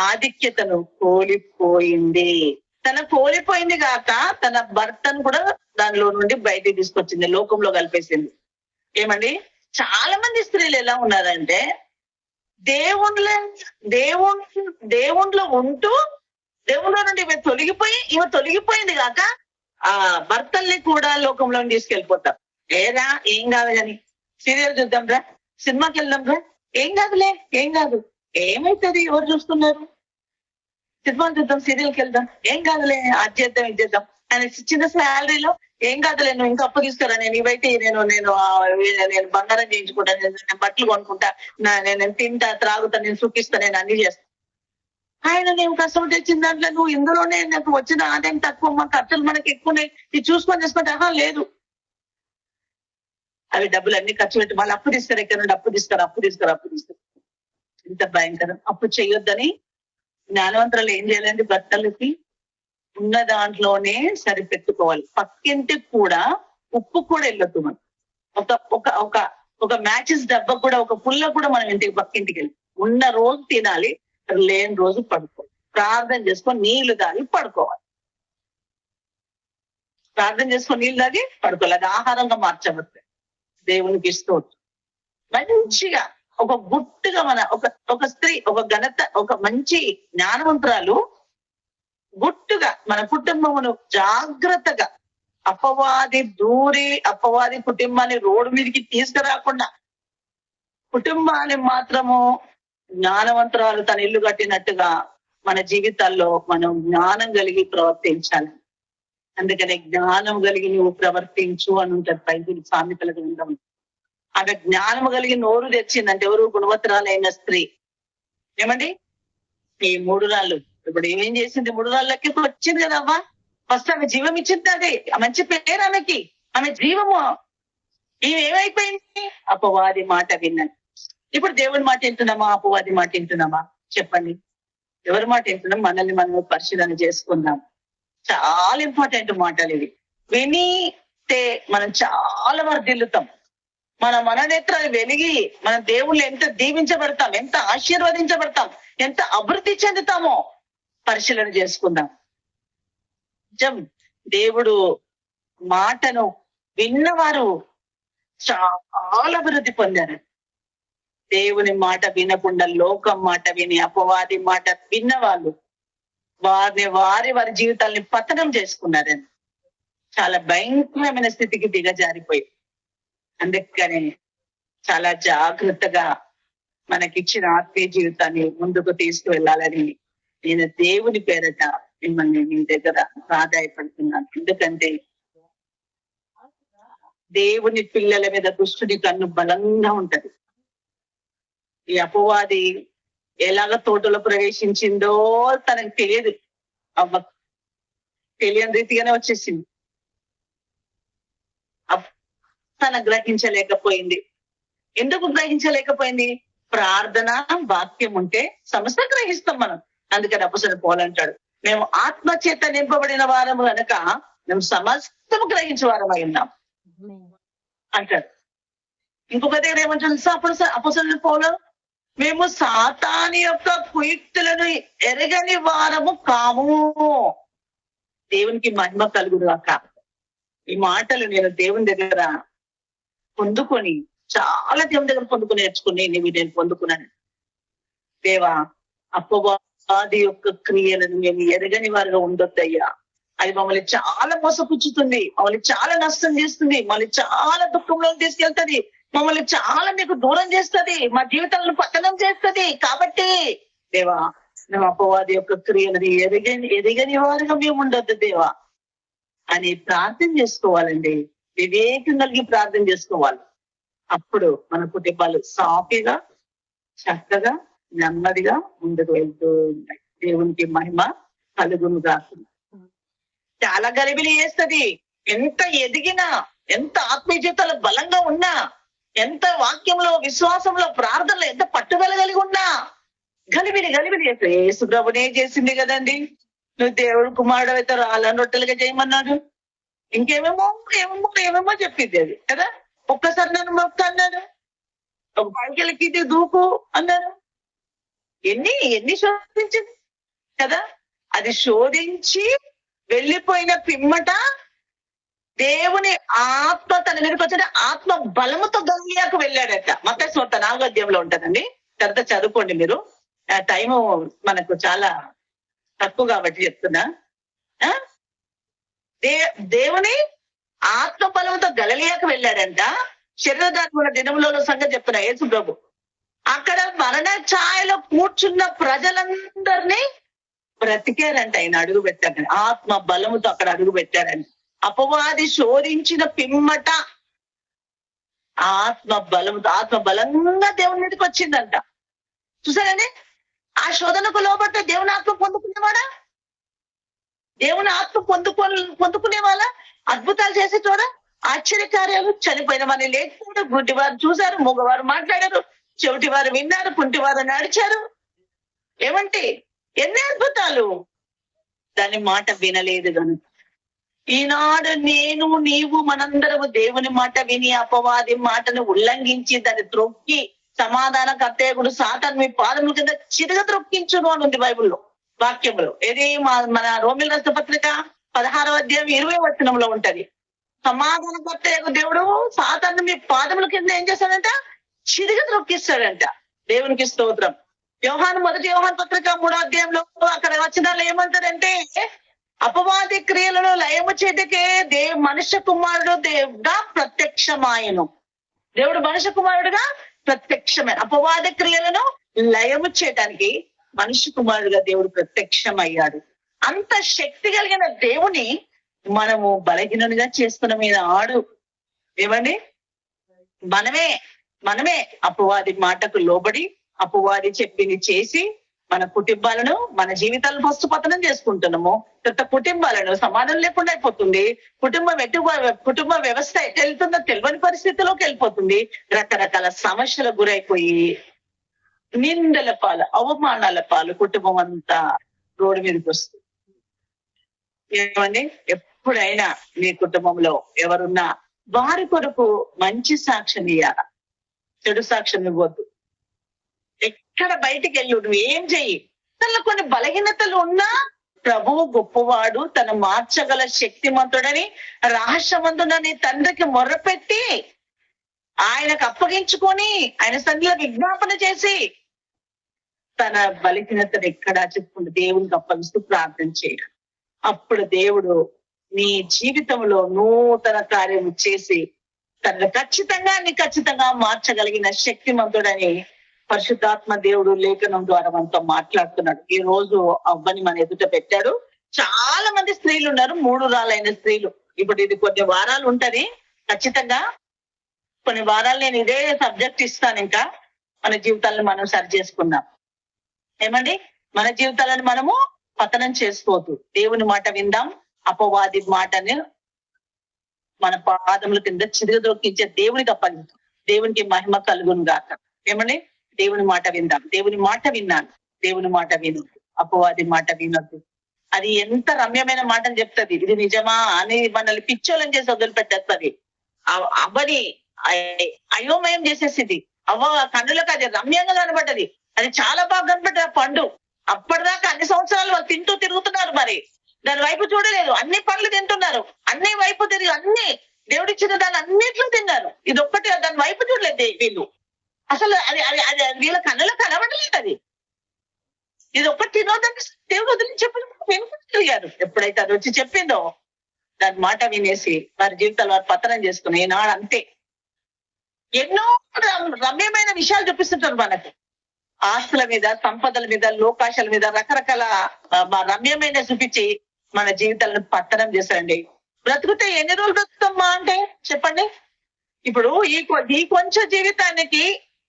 ఆధిక్యతను కోల్పోయింది. తన కోల్పోయింది కాక తన భర్తను కూడా దానిలో నుండి బయటికి తీసుకొచ్చింది, లోకంలో కలిపేసింది. ఏమండి? చాలా మంది స్త్రీలు ఎలా ఉన్నారంటే, దేవుణ్ణిలో ఉంటూ దేవుళ్ళ నుండి ఈమె తొలగిపోయింది కాక ఆ భర్తల్ని కూడా లోకంలో తీసుకెళ్ళిపోతారు. ఏరా ఏం కాదు కానీ సీరియల్ చూద్దాం రా, సినిమాకి వెళ్దాం రా, ఏం కాదులే ఏం కాదు, ఏమైతుంది ఎవరు చూస్తున్నారు, సినిమాలు చూద్దాం, సీరియల్కి వెళ్దాం, ఏం కాదులే, అది చేద్దాం ఇది చేద్దాం ఆయన చిన్న శాలరీలో ఏం కాదులే, నువ్వు ఇంకా అప్పు తీసుకురా, నేను ఇవైతే నేను నేను నేను బంగారం చేయించుకుంటా, నేను బట్టలు కొనుక్కుంటా, నేను తింటా త్రాగుతా, నేను సుఖిస్తా, నేను అన్ని చేస్తా. ఆయన నేను కష్టం తెచ్చిన దాంట్లో నువ్వు ఇందులోనే నాకు వచ్చిన ఆదాయం తక్కువ, మా ఖర్చులు మనకి ఎక్కువ, ఇది చూసుకొని చేసుకుంటే లేదు, అవి డబ్బులు అన్ని ఖర్చు పెట్టి మళ్ళీ అప్పు తీస్తారు, ఎక్కడ నుండి అప్పు తీస్తారు, అప్పు తీస్తారు, అప్పు తీస్తారు. ఇంత భయంకరం. అప్పు చేయొద్దని జ్ఞానవంతులు ఏం చేయాలండి? బట్టలకి ఉన్న దాంట్లోనే సరిపెట్టుకోవాలి. పక్కింటికి కూడా ఉప్పు కూడా వెళ్ళొద్దు మనం. ఒక ఒక ఒక ఒక మ్యాచెస్ డబ్బా కూడా, ఒక పుల్ల కూడా మనం ఇంటికి పక్కింటికి వెళ్ళి ఉన్న రోజు తినాలి, లేని రోజు పడుకోవాలి. ప్రార్థన చేసుకొని నీళ్లు తాగి పడుకోవాలి. ప్రార్థన చేసుకొని నీళ్లు తాగి పడుకోవాలి. అది ఆహారంగా మార్చబడుతుంది. దేవునికి ఇస్తూ మంచిగా ఒక గుట్టుగా మన ఒక స్త్రీ, ఒక ఘనత, ఒక మంచి జ్ఞానవంతురాలు గుట్టుగా మన కుటుంబమును జాగ్రత్తగా అపవాది కుటుంబాన్ని రోడ్డు మీదకి తీసుకురాకుండా కుటుంబాన్ని మాత్రము జ్ఞానవంతురాలు తన ఇల్లు కట్టినట్టుగా మన జీవితాల్లో మనం జ్ఞానం కలిగి ప్రవర్తించాలి. అందుకనే జ్ఞానం కలిగి నువ్వు ప్రవర్తించు అని ఉంటుంది బైబిల్ సామెతల గ్రంథం. ఆమె జ్ఞానము కలిగి నోరు తెచ్చిందంటే ఎవరు? గుణవత్తరాలైన స్త్రీ. ఏమండి ఈ 3 రాళ్ళు ఇప్పుడు ఏమేం చేసింది? 3 రాళ్ళకి వచ్చింది కదా అవ్వ. ఫస్ట్ ఆమె జీవం ఇచ్చింది. అది మంచి పేరు ఆమెకి, ఆమె జీవము. ఈమె ఏమైపోయింది? అపవాది మాట విన్నాను. ఇప్పుడు దేవుడి మాట వింటున్నామా, అపవాది మాట వింటున్నామా? చెప్పండి. ఎవరి మాట వింటున్నాం? మనల్ని మనం పరిశీలన చేసుకుందాం. చాలా ఇంపార్టెంట్ మాటలు ఇవి. వినితే మనం చాలా వర్ధిల్లుతాం. మన మననేత్రాలు వెలిగి మన దేవుళ్ళు ఎంత దీవించబడతాం, ఎంత ఆశీర్వదించబడతాం, ఎంత అభివృద్ధి చెందుతామో పరిశీలన చేసుకుందాం. నిజం, దేవుడు మాటను విన్నవారు చాలా అభివృద్ధి పొందారు. దేవుని మాట వినకుండా లోకం మాట విని అపవాది మాట విన్నవాళ్ళు వారి జీవితాల్ని పతనం చేసుకున్నారని చాలా భయంకరమైన స్థితికి దిగజారిపోయి. అందుకని చాలా జాగ్రత్తగా మనకిచ్చిన ఆత్మీయ జీవితాన్ని ముందుకు తీసుకువెళ్ళాలని నేను దేవుని పేరట మిమ్మల్ని మీ దగ్గర ప్రాధాయపడుతున్నాను. ఎందుకంటే దేవుని పిల్లల మీద దుష్టుడి కన్ను బలంగా ఉంటది. ఈ అపవాది ఎలాగ తోటలో ప్రవేశించిందో తనకు తెలియదు. తెలియని రీతిగానే వచ్చేసింది. తన గ్రహించలేకపోయింది. ఎందుకు గ్రహించలేకపోయింది? ప్రార్థన వాక్యం ఉంటే సమస్త గ్రహిస్తాం మనం. అందుకని అపొస్తలుడు పౌలు అంటాడు, మేము ఆత్మ చేత నింపబడిన వారము కనుక మేము సమస్తము గ్రహించే వారమై ఉన్నాం అంటాడు. ఇంకొక దగ్గర ఏమంటాడు అపొస్తలుడు పౌలు? మేము సాతాను యొక్క కుయుక్తులను ఎరగని వారము కాము. దేవునికి మహిమ కలుగుగాక. ఈ మాటలు నేను దేవుని దగ్గర పొందుకొని, చాలా దేవుని దగ్గర పొందుకుని నేర్చుకుని నేను పొందుకున్నాను. దేవా, అపవాది యొక్క క్రియలను మేము ఎరగని వారుగా ఉండొద్దయ్యా. అది మమ్మల్ని చాలా మోసపుచ్చుతుంది, మమ్మల్ని చాలా నష్టం చేస్తుంది, మమ్మల్ని చాలా దుఃఖంలో తీసుకెళ్తుంది, మమ్మల్ని చాలా మీకు దూరం చేస్తుంది, మా జీవితాలను పతనం చేస్తుంది. కాబట్టి దేవా, మేము అపవాది యొక్క క్రియలని ఎరగని వారుగా మేము ఉండొద్దు దేవా అని ప్రార్థన చేసుకోవాలండి. వివేకం కలిగి ప్రార్థన చేసుకోవాలి. అప్పుడు మన కుటుంబాలు సాఫీగా, చక్కగా, నెమ్మదిగా ముందుకు వెళ్తూ ఉంటాయి. దేవునికి మహిమ కలుగును కాకుండా. చాలా గలిబిలి చేస్తుంది. ఎంత ఎదిగినా, ఎంత ఆత్మీయ జీవితాలు బలంగా ఉన్నా, ఎంత వాక్యంలో, విశ్వాసంలో, ప్రార్థనలో ఎంత పట్టుదల కలిగి ఉన్నా గలిబిలి చేస్తుంది. యేసు ప్రభునే చేసింది కదండి. నువ్వు దేవుడు కుమారుడు అయితే రాళ్ళని రొట్టెలుగా చేయమన్నాడు. ఏమేమో చెప్పింది అది కదా. ఒక్కసారి నన్ను మొక్క అన్నాడు, ఒక పైకెళ్ళకి దూకు అన్నాడు. ఎన్ని శోధించింది కదా. అది శోధించి వెళ్ళిపోయిన పిమ్మట దేవుని ఆత్మ తన మీదకి వచ్చే ఆత్మ బలముతో గలిలియాకు వెళ్ళాడట. మత్తయి సువార్త 4వ అధ్యాయంలో ఉంటదండి. తర్వాత చదువుకోండి మీరు. టైము మనకు చాలా తక్కువ కాబట్టి చెప్తున్నా. దేవుని ఆత్మ బలంతో గలిలయకు వెళ్ళాడంట. శరీరధారణ దినములలో సంగతి చెప్తున్నా యేసు ప్రభు. అక్కడ మరణ ఛాయలో కూర్చున్న ప్రజలందరినీ బ్రతికారంట. ఆయన అడుగు పెట్టాడని ఆత్మ బలముతో అక్కడ అడుగు పెట్టాడని. అపవాది శోధించిన పిమ్మట ఆత్మ బలంగా దేవుని మీదకి వచ్చిందంట. చూసారండి, ఆ శోధనకు లోబడితే దేవుని ఆత్మ పొందుకునేవాడా? దేవుని ఆత్మ పొందుకునేవాళ్ళ అద్భుతాలు చేసే చూడ, ఆశ్చర్యకార్యాలు. చనిపోయిన వారిని లేకపోతే గుడ్డివారు చూశారు, మగవారు మాట్లాడారు, చెవిటి వారు విన్నారు, కుంటివారు నడిచారు. ఏమంటే ఎన్ని అద్భుతాలు! దాని మాట వినలేదు కనుక ఈనాడు నేను నీవు మనందరము దేవుని మాట విని అపవాది మాటను ఉల్లంఘించి దాన్ని త్రొక్కి సమాధాన కర్తయ్యకుడు సాతాను మీ పాదముల కింద చిరగ త్రొక్కించును అని ఉంది బైబిల్లో వాక్యంలో. ఏది మన రోమిల రాష్ట్ర పత్రిక 16వ అధ్యాయం 20వ వచనంలో ఉంటది. సమాధాన కర్తయ్యకు దేవుడు సాతాను మీ పాదముల కింద ఏం చేస్తాడంట? చిరగ త్రొక్కిస్తాడంట. దేవునికి స్తోత్రం. మొదటి యోహాను పత్రిక 3వ అధ్యాయంలో అక్కడ వచనాలు ఏమంటారంటే, అపవాది క్రియలను లయము చేతకే మనుష్య కుమారుడు దేవుడుగా ప్రత్యక్షమాయను. దేవుడు మనుష్య కుమారుడుగా ప్రత్యక్షమైన అపవాది క్రియలను లయము చేయడానికి మనుష్య కుమారుడుగా దేవుడు ప్రత్యక్షమయ్యాడు. అంత శక్తి కలిగిన దేవుని మనము బలహీనునిగా చేసుకున్న మీద ఆడు. ఏమండి, మనమే అపవాది మాటకు లోబడి అపవాది చెప్పింది చేసి మన కుటుంబాలను, మన జీవితాలను ఫస్ట్ పతనం చేసుకుంటున్నాము. తర్వాత కుటుంబాలను సమాధానం లేకుండా అయిపోతుంది. కుటుంబ వ్యవస్థ ఎటు వెళ్తుందో తెలియని పరిస్థితిలోకి వెళ్ళిపోతుంది. రకరకాల సమస్యలకు గురైపోయి నిందల పాలు, అవమానాల పాలు కుటుంబం అంతా రోడ్డు మీదకి వస్తుంది. ఏమండి, ఎప్పుడైనా మీ కుటుంబంలో ఎవరున్నా వారి కొరకు మంచి సాక్ష్యం ఇయ్యాల, చెడు సాక్ష్యం ఇవ్వద్దు. ఎక్కడ బయటికి వెళ్ళు, నువ్వు ఏం చెయ్యి. తనలో కొన్ని బలహీనతలు ఉన్నా ప్రభువు గొప్పవాడు, తను మార్చగల శక్తిమంతుడని రహస్యమందునని తండ్రికి మొర్రపెట్టి ఆయనకు అప్పగించుకొని ఆయన సన్నిధిలో విజ్ఞాపన చేసి తన బలహీనతను ఎక్కడా చెప్పుకుంటూ దేవునికి అప్పగిస్తూ ప్రార్థన చేయడం. అప్పుడు దేవుడు నీ జీవితంలో నూతన కార్యం చేసి తనను ఖచ్చితంగా మార్చగలిగిన శక్తిమంతుడని పరిశుద్ధాత్మ దేవుడు లేఖనం ద్వారా మనతో మాట్లాడుతున్నాడు. ఈ రోజు అవ్వని మన ఎదుట పెట్టాడు. చాలా మంది స్త్రీలు ఉన్నారు, 3 రాలైన స్త్రీలు. ఇప్పుడు ఇది కొన్ని వారాలు ఉంటది, ఖచ్చితంగా కొన్ని వారాలు నేను ఇదే సబ్జెక్ట్ ఇస్తాను. ఇంకా మన జీవితాలను మనం సరి చేసుకుందాం. ఏమండి, మన జీవితాలను మనము పతనం చేసుకోవద్దు. దేవుని మాట విందాం. అపవాది మాటని మన పాదముల కింద చిరుగదొక్కించే దేవునికి అప్పగిస్తాం. దేవునికి మహిమ కలుగును గాక. ఏమండి, దేవుని మాట విందాం. దేవుని మాట విన్నాను, దేవుని మాట విను, అపవాది మాట వినొద్దు. అది ఎంత రమ్యమైన మాటని చెప్తుంది. ఇది నిజమా అని మనల్ని పిచ్చోళ్ళని చేసి వదిలిపెట్టేస్తుంది. అవ్వని అయోమయం చేసేసింది. కన్నులకు అది రమ్యంగా కనబడ్డది. అది చాలా బాగా కనబడ్డది. ఆ పండు అప్పటిదాకా అన్ని సంవత్సరాలు వాళ్ళు తింటూ తిరుగుతున్నారు, మరి దాని వైపు చూడలేదు. అన్ని పండ్లు తింటున్నారు, అన్ని వైపు తిరిగి అన్ని దేవుడిచ్చిన దాన్ని అన్నిట్లో తిన్నారు. ఇది ఒక్కటి దాని వైపు చూడలేదు వీళ్ళు. అసలు అది అది అది వీళ్ళ కన్నులో కనబడలేదు. అది ఇది ఒక్కటి తినోదని దేవుడు వదిలి చెప్పగలిగారు. ఎప్పుడైతే అది వచ్చి చెప్పిందో దాని మాట వినేసి వారి జీవితాలు వారు పతనం చేసుకుని ఈనాడు అంతే ఎన్నో రమ్యమైన విషయాలు చూపిస్తుంటారు మనకు. ఆస్తుల మీద, సంపదల మీద, లోకాశాల మీద రకరకాల రమ్యమైన చూపించి మన జీవితాలను పతనం చేశారండి. బ్రతుకుతే ఎన్ని రోజులు బ్రతుకుతామా అంటే చెప్పండి. ఇప్పుడు ఈ కొంచెం జీవితానికి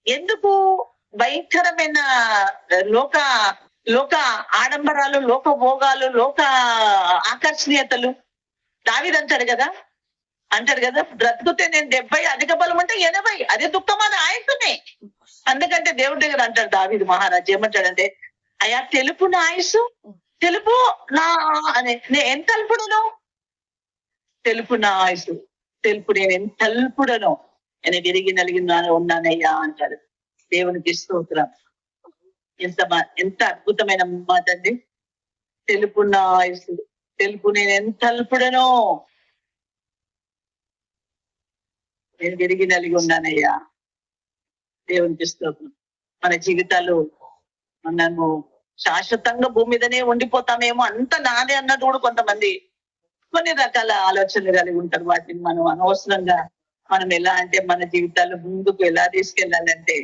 ఎందుకు భయంకరమైన లోక ఆడంబరాలు, లోక భోగాలు, లోక ఆకర్షణీయతలు. దావీదు అంటాడు కదా, బ్రతుకుతే నేను 70, అధిక బలం అంటే 80, అదే దుఃఖం అని ఆయనతోనే. అందుకంటే దేవుడి దగ్గర అంటాడు దావీదు మహారాజు ఏమంటాడంటే, అయ్యా తెలుపు నా ఆయుసు, తెలుపు నా ఎంత అల్పుడను, తెలుపు నా ఆయుసు, తెలుపు నేను ఎంత అల్పుడను, నేను విరిగి నలిగిన ఉన్నానయ్యా అంటాడు. దేవునికి స్తోత్రం. ఎంత అద్భుతమైన మాట అండి. తెలుపు నా ఆయుసు, తెలుపు నేను ఎంత అల్పుడనో, నేను విరిగి నలిగి ఉన్నానయ్యా. దేవునికి స్తోత్రం. మన జీవితాలు మనము శాశ్వతంగా భూమి మీదనే ఉండిపోతామేమో, అంత నాదే అన్నట్టు కూడా కొంతమంది కొన్ని రకాల ఆలోచనలు కలిగి ఉంటారు. వాటిని మనం అనవసరంగా మనం ఎలా అంటే మన జీవితాల్లో ముందుకు ఎలా తీసుకెళ్ళాలంటే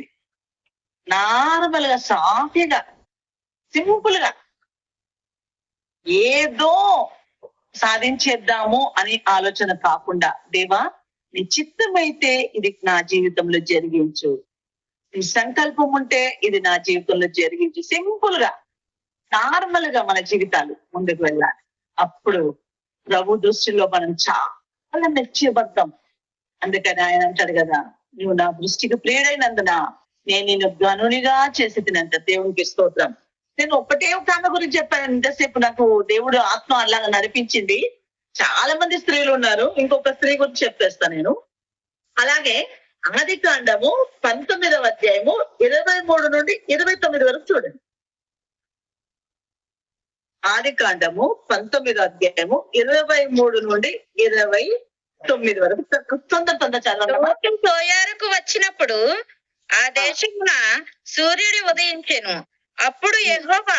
నార్మల్ గా సాఫీగా సింపుల్ గా ఏదో సాధించేద్దాము అని ఆలోచన కాకుండా, దేవా నీ చిత్తమైతే ఇది నా జీవితంలో జరిగించు, నీ సంకల్పం ఉంటే ఇది నా జీవితంలో జరిగించు. సింపుల్ గా నార్మల్ గా మన జీవితాలు ముందుకు వెళ్ళాలి. అప్పుడు ప్రభు దృష్టిలో మనం చాలా మెచ్చబడతాం. అందుకని ఆయన అంటాడు కదా, నువ్వు నా దృష్టికి ప్రియుడైనందున నేను నిన్ను గనునిగా చేసి తినంత. దేవునికి స్తోత్రం. నేను ఒకటే ఒక ఆమె గురించి చెప్పాను ఇంతసేపు. నాకు దేవుడు ఆత్మ అలాగా నడిపించింది. చాలా మంది స్త్రీలు ఉన్నారు, ఇంకొక స్త్రీ గురించి చెప్పేస్తా నేను. అలాగే ఆది కాండము 19వ అధ్యాయము 23 నుండి 29 వరకు చూడండి. ఆది కాండము 19వ అధ్యాయము 23 నుండి 29 వరకు. తొందర చదవండి. లోతు సోయారుకు వచ్చినప్పుడు ఆ దేశమున సూర్యుడు ఉదయించెను. అప్పుడు యెహోవా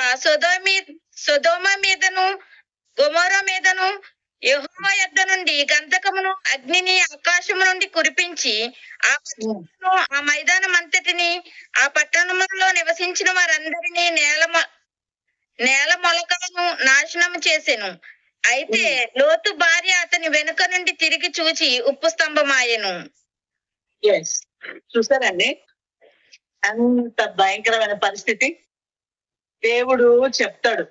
సొదొమ మీదను గొమొర మీదను యెహోవా యొద్ద నుండి గంధకమును అగ్నిని ఆకాశము నుండి కురిపించి ఆ పట్టణమును ఆ మైదానం అంతటిని ఆ పట్టణములో నివసించిన వారందరినీ నేల మొలకలను నాశనము చేసెను. అయితే లోతు భార్య అతని వెనుక నుండి తిరిగి చూచి ఉప్పు స్తంభమాయెను. చూసారండి అంత భయంకరమైన పరిస్థితి. దేవుడు చెప్తాడు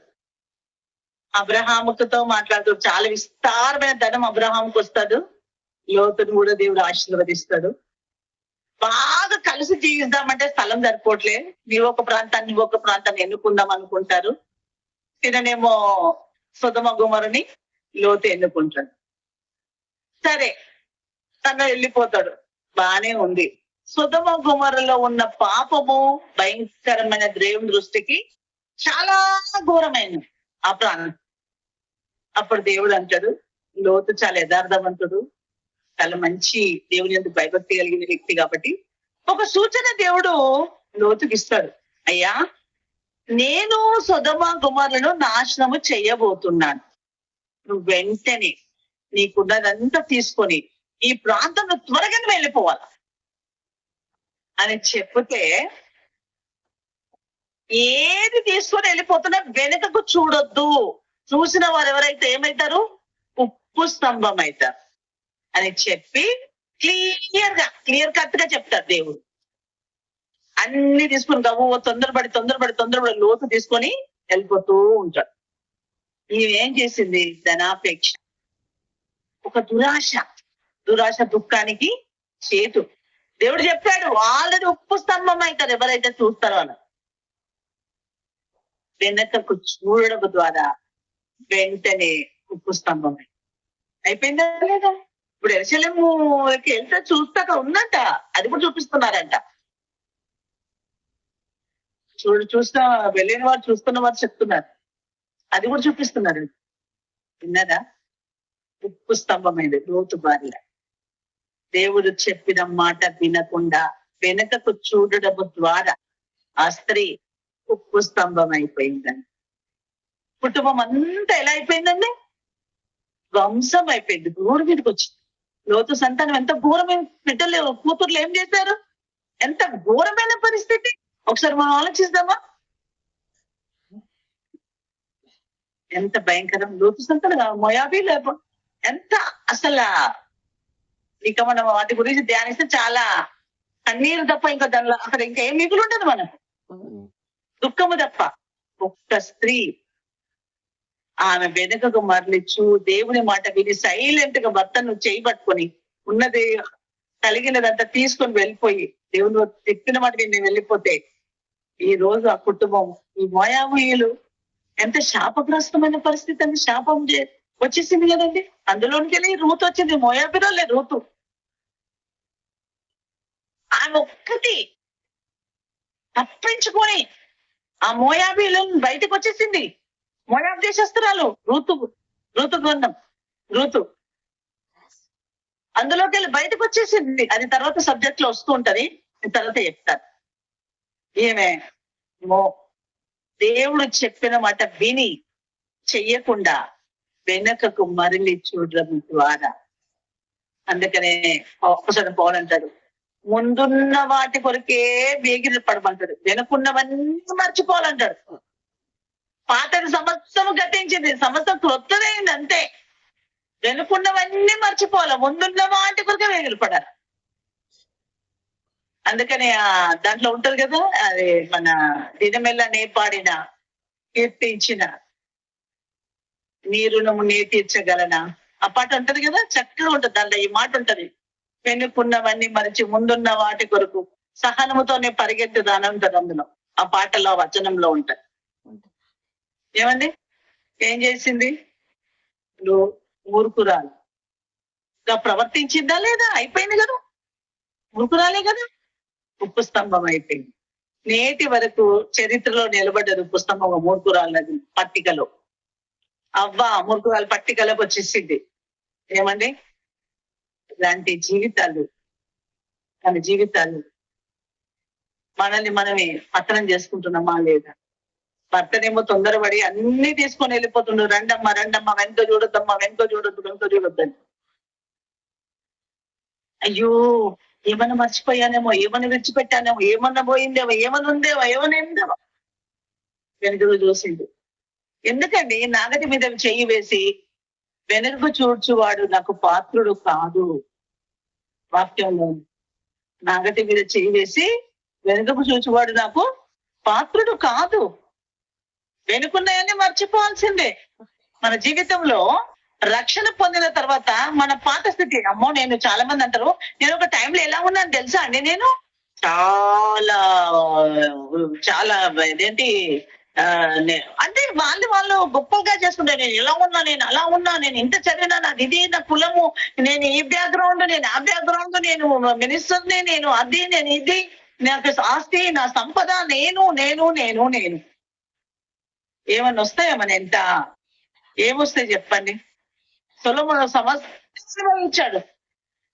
అబ్రహాముతో మాట్లాడుతూ, చాలా విస్తారమైన ధనం అబ్రహాముకు వస్తాడు, లోతును కూడా దేవుడు ఆశీర్వదిస్తాడు. బాగా కలిసి జీవిద్దామంటే స్థలం సరిపోవట్లే, నీవు ఒక ప్రాంతాన్ని ఎన్నుకుందాం అనుకుంటారు. తిననేమో సొదొమ గొమొరని లోతు ఎన్నుకుంటాడు. సరే తను వెళ్ళిపోతాడు, బానే ఉంది. సొదొమ గొమొరలో ఉన్న పాపము భయంకరమైన దేవుని దృష్టికి చాలా ఘోరమైన ఆ ప్రాణం. అప్పుడు దేవుడు అంటాడు, లోతు చాలా యథార్థవంతుడు, చాలా మంచి దేవుని యందు భయభక్తి కలిగిన వ్యక్తి కాబట్టి ఒక సూచన దేవుడు లోతుకి ఇస్తాడు. అయ్యా, నేను సొదొమ గొమొరలను నాశనము చెయ్యబోతున్నాను, నువ్వు వెంటనే నీకున్నదంతా తీసుకొని ఈ ప్రాంతంలో త్వరగానే వెళ్ళిపోవాలి అని చెప్తే, ఏది తీసుకొని వెళ్ళిపోతున్నా వెనుకకు చూడొద్దు, చూసిన వారు ఎవరైతే ఏమైతారు, ఉప్పు స్తంభం అవుతారు అని చెప్పి క్లియర్ కట్ గా చెప్తారు దేవుడు. అన్ని తీసుకుని గవ్వు తొందరపడి లోతు తీసుకొని వెళ్ళిపోతూ ఉంటాడు. ఈమెం చేసింది? ధనాపేక్ష, ఒక దురాశ దుఃఖానికి చేతు. దేవుడు చెప్పాడు ఆల్రెడీ ఉప్పు స్తంభం అవుతారు ఎవరైతే చూస్తారో అని. వెనకకు చూడడం ద్వారా వెంటనే ఉప్పు స్తంభం అయిపోయిందా లేదా? ఇప్పుడు యెరూషలేముకి వెళ్తే చూస్తాక ఉందంట, అది కూడా చూపిస్తున్నారంట. చూసిన వెళ్ళిన వారు చూస్తున్న వారు చెప్తున్నారు, అది కూడా చూపిస్తున్నారు. విన్నదా? ఉప్పు స్తంభమైంది లోతు భార్య. దేవుడు చెప్పిన మాట వినకుండా వెనకకు చూడడం ద్వారా ఆ స్త్రీ ఉప్పు స్తంభం అయిపోయిందండి. కుటుంబం అంతా ఎలా అయిపోయిందండి? ధ్వంసం అయిపోయింది. ఊరి మీదకి వచ్చింది. లోతు సంతానం ఎంత ఘోరమైన బిడ్డలు కూతుర్లు ఏం చేశారు? ఎంత ఘోరమైన పరిస్థితి ఒకసారి మనం ఆలోచిస్తామా? ఎంత భయంకరం లోతు సంతానం. మోయాబీలు ఎంత అసలు ఇక మనం వాటి గురించి ధ్యానిస్తే చాలా కన్నీరు తప్ప ఇంకా దానిలో అక్కడ ఇంకా ఏం మిగులు ఉండదు మనకు, దుఃఖము తప్ప. ఒక్క స్త్రీ ఆమె వెనుకకు మరలిచ్చు దేవుని మాట విని సైలెంట్ గా భర్తను చేయబట్టుకొని ఉన్నది కలిగినదంతా తీసుకొని వెళ్ళిపోయి దేవుని చెప్పిన మాట విని వెళ్ళిపోతే ఈ రోజు ఆ కుటుంబం, ఈ మోయాబీయులు ఎంత శాపగ్రస్తమైన పరిస్థితి అండి. శాపం వచ్చేసింది కదండి. అందులోనికి వెళ్ళి రూతు వచ్చింది. మోయాబీయులే రూతు. ఆమె ఒక్కటి తప్పించుకొని ఆ మోయాబీయులను బయటకు వచ్చేసింది. మోయాబు దేశస్తురాలు రూతు గ్రంథం అందులోకి వెళ్ళి బయటకు వచ్చేసింది. అది తర్వాత సబ్జెక్ట్ లో వస్తూ ఉంటది, తర్వాత చెప్తారు. ఈమె దేవుడు చెప్పిన మాట విని చెయ్యకుండా వెనకకు మరలి చూడడం ద్వారా. అందుకనే ఒక్కసారి పౌలు అంటాడు, ముందున్న వాటి కొరకే వేగిరి పడమంటాడు, వెనుకున్నవన్నీ మర్చిపోవాలంటాడు. పాతది సమస్తం గతించింది, సమస్తం క్రొత్తదైంది అంతే. వెనుకున్నవన్నీ మర్చిపోవాలి, ముందున్న వాటి కొరకే వేగిరి పడాలి. అందుకని దాంట్లో ఉంటది కదా, అది మన దినమెల్ల నేపాడిన కీర్తించిన నీ రుణము నీ తీర్చగలనా, ఆ పాట ఉంటది కదా, చక్కగా ఉంటది. దాంట్లో ఈ మాట ఉంటది, వెనుకున్నవన్నీ మరిచి ముందున్న వాటి కొరకు సహనముతోనే పరిగెత్తుదాని ఉంటది అందులో, ఆ పాటలో వచనంలో ఉంటది. ఏమండి, ఏం చేసింది? నువ్వు మూర్ఖురాలు ప్రవర్తించిందా లేదా? అయిపోయింది కదా, మూర్ఖురాలే కదా, ఉప్పు స్తంభం అయిపోయింది. నేటి వరకు చరిత్రలో నిలబడ్డది ఉప్పు స్తంభం మూర్ఖురాలది పట్టికలో. అవ్వ మూర్ఖురాలు పట్టికలోకి వచ్చేసింది. ఏమండి, ఇలాంటి జీవితాలు, మన జీవితాలు మనల్ని మనమే పతనం చేసుకుంటున్నామా లేదా? భర్తనేమో తొందరపడి అన్ని తీసుకొని వెళ్ళిపోతుండ్రు, రండమ్మా రండమ్మా, వెనుక చూడొద్దమ్మా, వెనుక చూడొద్దు, వెనుక చూడొద్దని. అయ్యో ఏమన్నా మర్చిపోయానేమో, ఏమన్నా విడిచిపెట్టానేమో, ఏమన్నా పోయిందేమో, ఏమన్నా ఉందేమో, ఏమన్నా ఏందేమో, వెనుకకు చూసింది. ఎందుకండి నాగటి మీద చెయ్యి వేసి వెనుకకు చూడ్చువాడు నాకు పాత్రుడు కాదు, వాక్యంలో నాగటి మీద చెయ్యి వేసి వెనుకకు చూచువాడు నాకు పాత్రుడు కాదు. వెనుకున్నాయని మర్చిపోవాల్సిందే. మన జీవితంలో రక్షణ పొందిన తర్వాత మన పాత స్థితి, అమ్మో నేను చాలా మంది అంటారు, నేను ఒక టైంలో ఎలా ఉన్నాను తెలుసా అండి, నేను చాలా చాలా ఇదేంటి అంటే వాళ్ళు గొప్పగా చేసుకుంటారు, నేను ఎలా ఉన్నా, నేను అలా ఉన్నా, నేను ఇంత చదివినా, నాది ఇది, నా కులము, నేను ఈ బ్యాక్గ్రౌండ్, నేను ఆ బ్యాక్గ్రౌండ్, నేను మినిస్టర్ని, నేను అది, నేను ఇది, నాకు ఆస్తి, నా సంపద, నేను నేను నేను నేను ఏమన్నా వస్తాయా మన ఎంత? ఏమొస్తాయి చెప్పండి? సొలొమోను సమస్తం ఇచ్చాడు.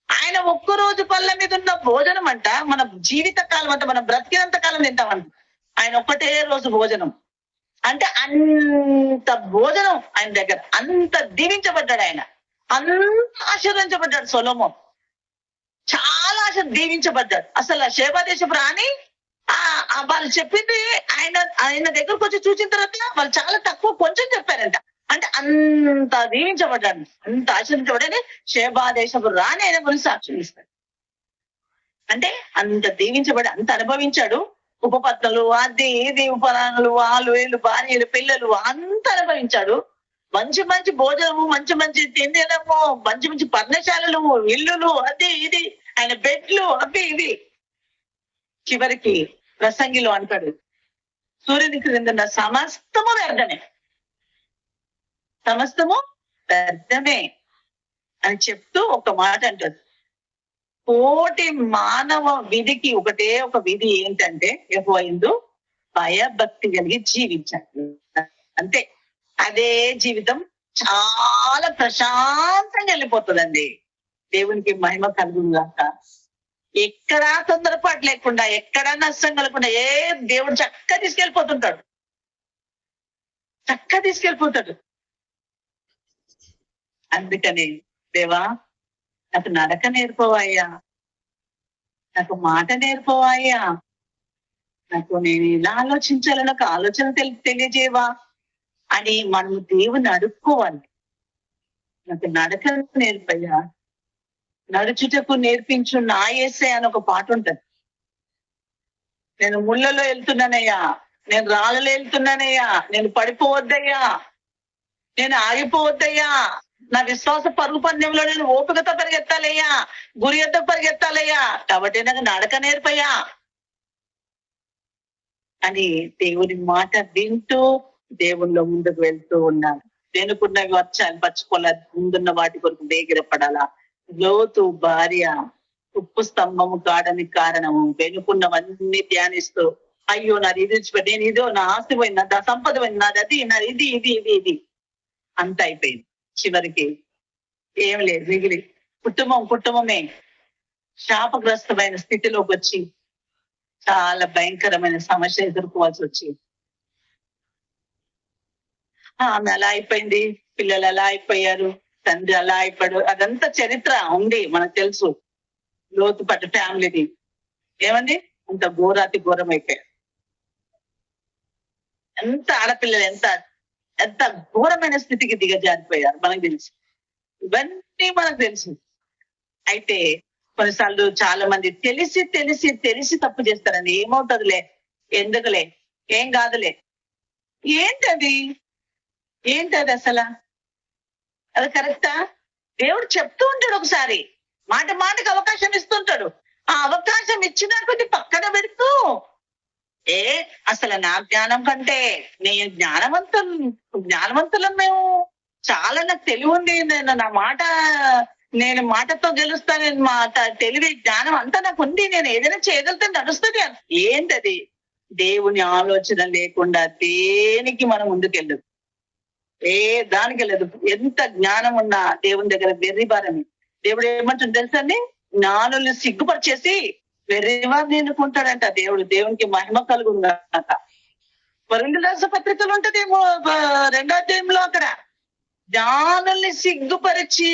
ఆయన ఒక్కరోజు పళ్ళ మీద ఉన్న భోజనం అంట మన జీవిత కాలం అంట, మనం బ్రతికినంత కాలం తింటామంట. ఆయన ఒక్కటే రోజు భోజనం అంటే అంత భోజనం ఆయన దగ్గర, అంత దీవించబడ్డాడు ఆయన, అంత ఆశీర్వదించబడ్డాడు సొలొమోను, చాలా దీవించబడ్డాడు. అసలు షేబా దేశపు రాణి వాళ్ళు చెప్పింది ఆయన దగ్గరకు వచ్చి చూసిన తర్వాత వాళ్ళు చాలా తక్కువ కొంచెం చెప్పారంట. అంటే అంత దీవించబడ్డాడు, అంత ఆశీర్వించబడ్డాడు. షేబా దేశపు రాణి ఆయన గురించి సాక్ష్యం ఇస్తాడు. అంటే అంత దీవించబడి అంత అనుభవించాడు. ఉపపత్నులు, అది ఇది, ఉపరాణులు, వాళ్ళు వీళ్ళు, భార్యలు, పిల్లలు అంత అనుభవించాడు. మంచి మంచి భోజనము, మంచి మంచి తిండిలము, మంచి మంచి పర్ణశాలలు, ఇల్లులు, అది ఇది, ఆయన బెడ్లు, అవి ఇవి. చివరికి ప్రసంగిలో అంటాడు, సూర్యుని క్రింద సమస్తము వ్యర్థమే, సమస్తము వ్యర్థమే అని చెప్తూ ఒక మాట అంటాడు, కోటి మానవ విధికి ఒకటే ఒక విధి ఏంటంటే యెహోవా యందు భయభక్తి కలిగి జీవించాలి, అంతే. అదే జీవితం చాలా ప్రశాంతంగా వెళ్ళిపోతుందండి. దేవునికి మహిమ కలుగుగాక. ఎక్కడా తొందరపాటు లేకుండా, ఎక్కడా నష్టం కలగకుండా దేవుడు చక్కగా తీసుకెళ్ళిపోతుంటాడు, చక్కగా తీసుకెళ్ళిపోతాడు. అందుకని దేవా నాకు నడక నేర్పవయ్యా, నాకు మాట నేర్పవయ్యా, నాకు నేను ఇలా ఆలోచించాలో నాకు ఆలోచన తెలియజేవా అని మనం దేవుని అడుక్కోవాలి. నాకు నడక నేర్పయ్యా, నడుచుటకు నేర్పించు నా యేసయ్య అని ఒక పాట ఉంటది. నేను ముళ్ళలో వెళ్తున్నానయ్యా, నేను రాళ్ళలో వెళ్తున్నానయ్యా, నేను పడిపోవద్దయ్యా, నేను ఆగిపోవద్దయ్యా, నా విశ్వాస పరుగు పందెంలో నేను ఓపికతో పరిగెత్తాలయ్యా, గురి ఎత్త పరిగెత్తాలయ్యా, కాబట్టి నాకు నడక నేర్పయ్యా అని దేవుని మాట వింటూ దేవుల్లో ముందుకు వెళ్తూ ఉన్నాను. వెనుకున్నవి వచ్చాలి పచ్చుకోవాలి, ముందున్న వాటి కొరకు వేగిరపడాలా. లోతు భార్య ఉప్పు స్తంభము కాడని కారణము వెనుకున్నవన్నీ ధ్యానిస్తూ, అయ్యో నాది ఇది విడిచిపెట్టి, నేను ఇదో నా ఆస్తి పోయింది, నా సంపద పోయింది, నాది అది, నాది ఇది ఇది ఇది ఇది అంత అయిపోయింది. చివరికి ఏం లేదు మిగిలి కుటుంబమే శాపగ్రస్తమైన స్థితిలోకి వచ్చి చాలా భయంకరమైన సమస్య ఎదుర్కోవాల్సి వచ్చి ఆమె అలా అయిపోయింది. పిల్లలు ఎలా అయిపోయారు, తండ్రి ఎలా అయిపోయాడు, అదంతా చరిత్ర ఉంది మనకు తెలుసు. లోతు పట్టు ఫ్యామిలీది ఏమండి అంత ఘోరాతి ఘోరం అయిపోయారు. ఎంత ఆడపిల్లలు ఎంత ఎంత ఘోరమైన స్థితికి దిగజారిపోయారు మనకు తెలుసు. ఇవన్నీ మనకు తెలుసు. అయితే కొన్నిసార్లు చాలా మంది తెలిసి తెలిసి తెలిసి తప్పు చేస్తారండి. ఏమవుతుందిలే, ఎందుకులే, ఏం కాదులే. ఏంటది ఏంటది అసలు అది కరెక్టా? దేవుడు చెప్తూ ఉంటాడు, ఒకసారి మాట మాటకి అవకాశం ఇస్తుంటాడు. ఆ అవకాశం ఇచ్చినా కొద్ది పక్కన పెడుతూ అసలు నా జ్ఞానం కంటే నేను జ్ఞానవంతులం మేము, చాలా నాకు తెలివి ఉంది, నేను మాటతో గెలుస్తాను, నేను తెలివి జ్ఞానం అంతా నాకు ఉంది, నేను ఏదైనా చేయగలుగుతాను, నడుస్తుంది. ఏంటది? దేవుని ఆలోచన లేకుండా దేనికి మనం ముందుకెళ్ళదు, దానికి వెళ్ళదు. ఎంత జ్ఞానం ఉన్నా దేవుని దగ్గర వెర్రిబారని. దేవుడు ఏమంటుంది తెలుసండి, జ్ఞానుల్ని సిగ్గుపరిచేసి వెర్రివారిని ఎన్నుకుంటాడంట దేవుడు. దేవునికి మహిమ కలుగుందట. కొరింథీ రాసిన పత్రికలు ఉంటదేమో 2వ అధ్యాయంలో అక్కడ జ్ఞానుల్ని సిగ్గుపరిచి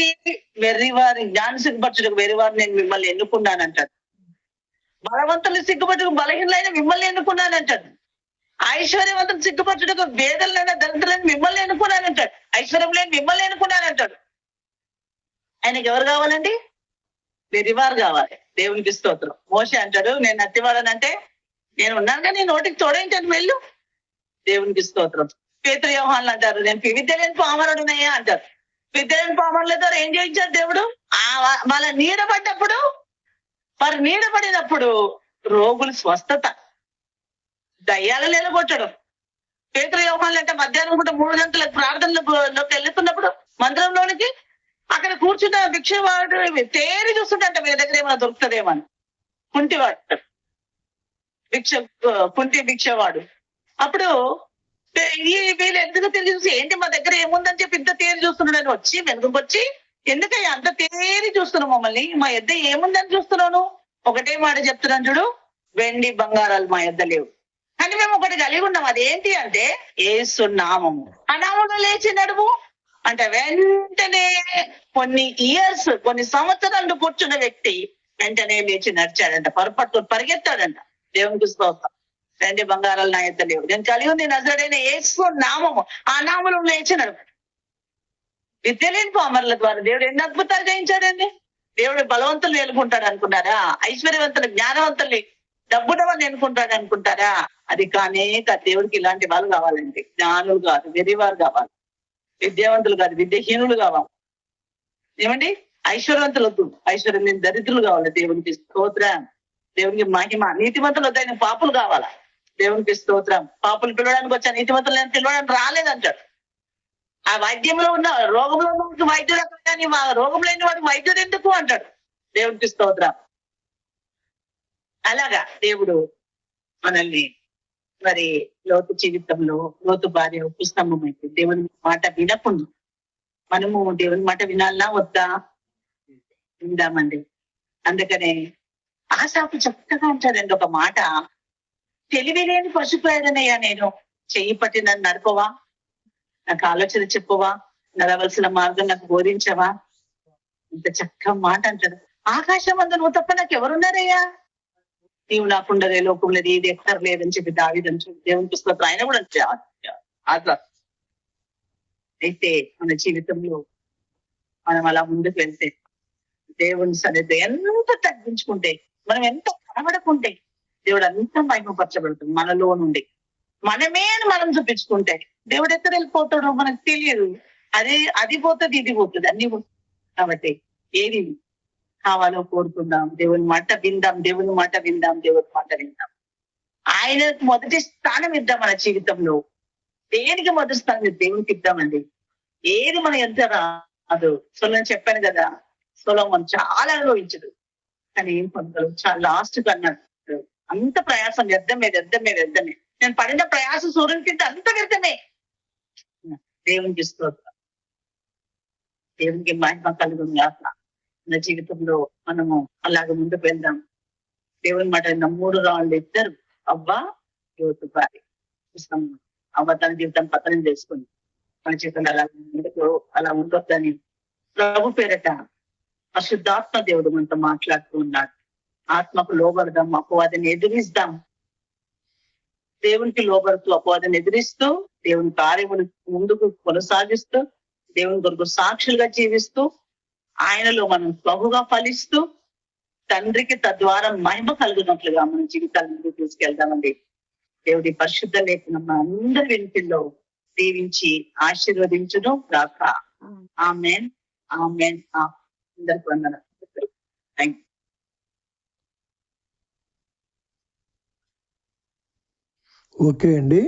జ్ఞానం సిగ్గుపరచుటకు వెర్రివారిని నేను మిమ్మల్ని ఎన్నుకున్నానంటాడు. బలవంతుల్ని సిగ్గుపరచుకు బలహీనలైన మిమ్మల్ని ఎన్నుకున్నానంటాడు. ఐశ్వర్యవంతులు సిగ్గుపరచుటకు వేదలైన దళితులైన మిమ్మల్ని ఎన్నుకున్నానంటాడు. ఐశ్వర్యం లేని మిమ్మల్ని ఎన్నుకున్నానంటాడు. ఆయనకి ఎవరు కావాలండి? వెర్రివారు కావాలి. దేవునికి స్తోత్రం. మోషే అంటాడు, నేను అట్టివాడనంటే నేను ఉన్నానుగా, నీ నోటికి తోడేంటాను వెళ్ళు. దేవునికి స్తోత్రం. పేతురు యోహానులు అంటారు, నేను విద్య లేని పామరుడునయ్యా అంటారు. విద్య లేని పామరుల ద్వారా ఏం చేయించాడు దేవుడు? వాళ్ళ నీడబడ్డప్పుడు, వారు నీడబడినప్పుడు రోగులు స్వస్థత, దయ్యాలు నిలగొట్టడం. పేతురు యోహానులు అంటే మధ్యాహ్నం కూడా 3 గంటలకు ప్రార్థనలోకి వెళ్తున్నప్పుడు మందిరంలోనికి అక్కడ కూర్చున్న భిక్షవాడు తేరి చూస్తుంటే మీ దగ్గర ఏమైనా దొరుకుతుందేమని. కుంటివాడు, కుంటి భిక్షవాడు. అప్పుడు వీళ్ళు ఎందుకు తిరిగి చూసి ఏంటి మా దగ్గర ఏముందని చెప్పి ఇంత తేరి చూస్తున్నాడు. వచ్చి వెనుకొచ్చి ఎందుకయ్యా అంత తేరి చూస్తున్నావు మమ్మల్ని, మా యొద్ద ఏముందని చూస్తున్నాను? ఒకటే మాట చెప్తున్నాను చూడు, వెండి బంగారాలు మా యొద్ద లేవు, కానీ మేము ఒకటి కలిగి ఉన్నాం. అదేంటి అంటే యేసు నామము. ఆ నామంలో లేచి నడువు అంటే వెంటనే కొన్ని సంవత్సరాలు కూర్చున్న వ్యక్తి వెంటనే లేచి నడిచాడంట, పరిగెత్తాడంట. దేవునికి స్తోత్రం. వెండి బంగారాలు నా యొద్ద లేవు, నేను కలిగి ఉంది నజరేయుడైన యేసు నామము. ఆ నామములో లేచి నడువు. విద్య లేని పామరుల ద్వారా దేవుడు ఎన్ని అద్భుతాలు చేయించాడండి. దేవుడు బలవంతులు ఎన్నుకుంటాడు అనుకున్నారా? ఐశ్వర్యవంతులు జ్ఞానవంతుల్ని డబ్బుడవని ఎన్నుకుంటాడు అనుకుంటారా? అది కానే కాదు. దేవుడికి ఇలాంటి వాళ్ళు కావాలండి. జ్ఞానులు కాదు, వెర్రివారు కావాలి. విద్యావంతులు కాదు, విద్యాహీనులు కావాలి. ఏమండి? ఐశ్వర్యవంతులు వద్దు, ఐశ్వర్యం లేని దరిద్రులు కావాలి. దేవునికి స్తోత్రం. దేవునికి మహిమ. నీతివంతులు వద్ద ఆయన పాపులు కావాలా? దేవునికి స్తోత్రం. పాపులు పిలవడానికి వచ్చా, నీతివంతులు పిలవడానికి రాలేదంటాడు. ఆ వైద్యంలో ఉన్న రోగంలో ఉన్న వైద్యుడు అక్కడ, కానీ రోగం లేని వాడికి వైద్యుడు ఎందుకు అంటాడు. దేవునికి స్తోత్రం. అలాగా దేవుడు మనల్ని మరి లోతు జీవితంలో లోతు భార్య ఉపస్తంభం అయితే దేవుని మాట వినకుండా మనము దేవుని మాట వినాలన్నా వద్దా? విందామండి. అందుకనే ఆసాపు చక్కగా అంటాడండి ఒక మాట, తెలివి లేని పశుపోయాడనయ్యా నేను, చెయ్యి పట్టి నన్ను నడపవా, నాకు ఆలోచన చెప్పవా, నడవలసిన మార్గం నాకు బోధించవా. ఇంత చక్కగా మాట అంటాడు. ఆకాశం అందు నువ్వు తప్ప నాకు ఎవరున్నారయ్యా, నీవు నాకుండదే లోకంలో ఏది ఎక్కర్లేదని చెప్పి దావీదు దేవునికి స్తోత్రం. ఆయన కూడా అయితే మన జీవితంలో మనం అలా ముందుకు వెళ్తే దేవుని సన్నిధి ఎంత తగ్గించుకుంటే, మనం ఎంత కనబడకుంటే దేవుడు అంతా మహిమపరచబడుతుంది మనలో నుండి. మనం చూపించుకుంటే దేవుడు ఎక్కడ వెళ్ళిపోతాడో మనకు తెలియదు. అది పోతుంది, ఇది పోతుంది, అన్ని పోతుంది. కాబట్టి ఏది కావాలో కోరుకుందాం. దేవుని మాట విందాం, దేవుని మాట విందాం, దేవుని మాట విందాం. ఆయనకు మొదటి స్థానం ఇద్దాం మన జీవితంలో. దేనికి మొదటి స్థానం దేవునికి ఇద్దామండి. ఏది మనం ఎంత రాదు. సొలొమోను చెప్పాను కదా, సొలొమోను చాలా అనుభవించడు, కానీ ఏం పొందరు. చాలా లాస్ట్ కు అన్నాడు, అంత ప్రయాసం వ్యర్థమే. నేను పడిన ప్రయాసం సూర్యుని కింద అంత వ్యర్థమే. దేవునికి స్తోత్రం. దేవునికి మహిమ కలుగుతుంది. ఆత్మ మన జీవితంలో మనము అలాగ ముందుకు వెళ్దాం. దేవుని మాట 3 రాళ్ళు ఇద్దరు అవ్వ యువత భార్య. అవ్వ తన జీవితాన్ని పతనం చేసుకుంది. మన జీవితంలో అలా ఉండొద్దని ప్రభు పేరట పరిశుద్ధాత్మ దేవుడు మనతో మాట్లాడుతూ ఉన్నాడు. ఆత్మకు లోబడదాం, అపవాదిని ఎదిరిస్తాం. దేవునికి లోబడుతూ అపవాదిని ఎదిరిస్తూ దేవుని కార్యములు ముందుకు కొనసాగిస్తూ దేవుని కొరకు సాక్షులుగా జీవిస్తూ ఆయనలో మనం బహుగా ఫలిస్తూ తండ్రికి తద్వారా మహిమ కలుగునట్లుగా మన జీవితాలను తీసుకెళ్దామండి. దేవుడి పరిశుద్ధ లేఖనం మన అందరి వెనుకల్లో దీవించి ఆశీర్వదించును గాక. ఆమేన్, ఆమేన్. అందరికి వందనాలు. Thank you. ఓకే అండి.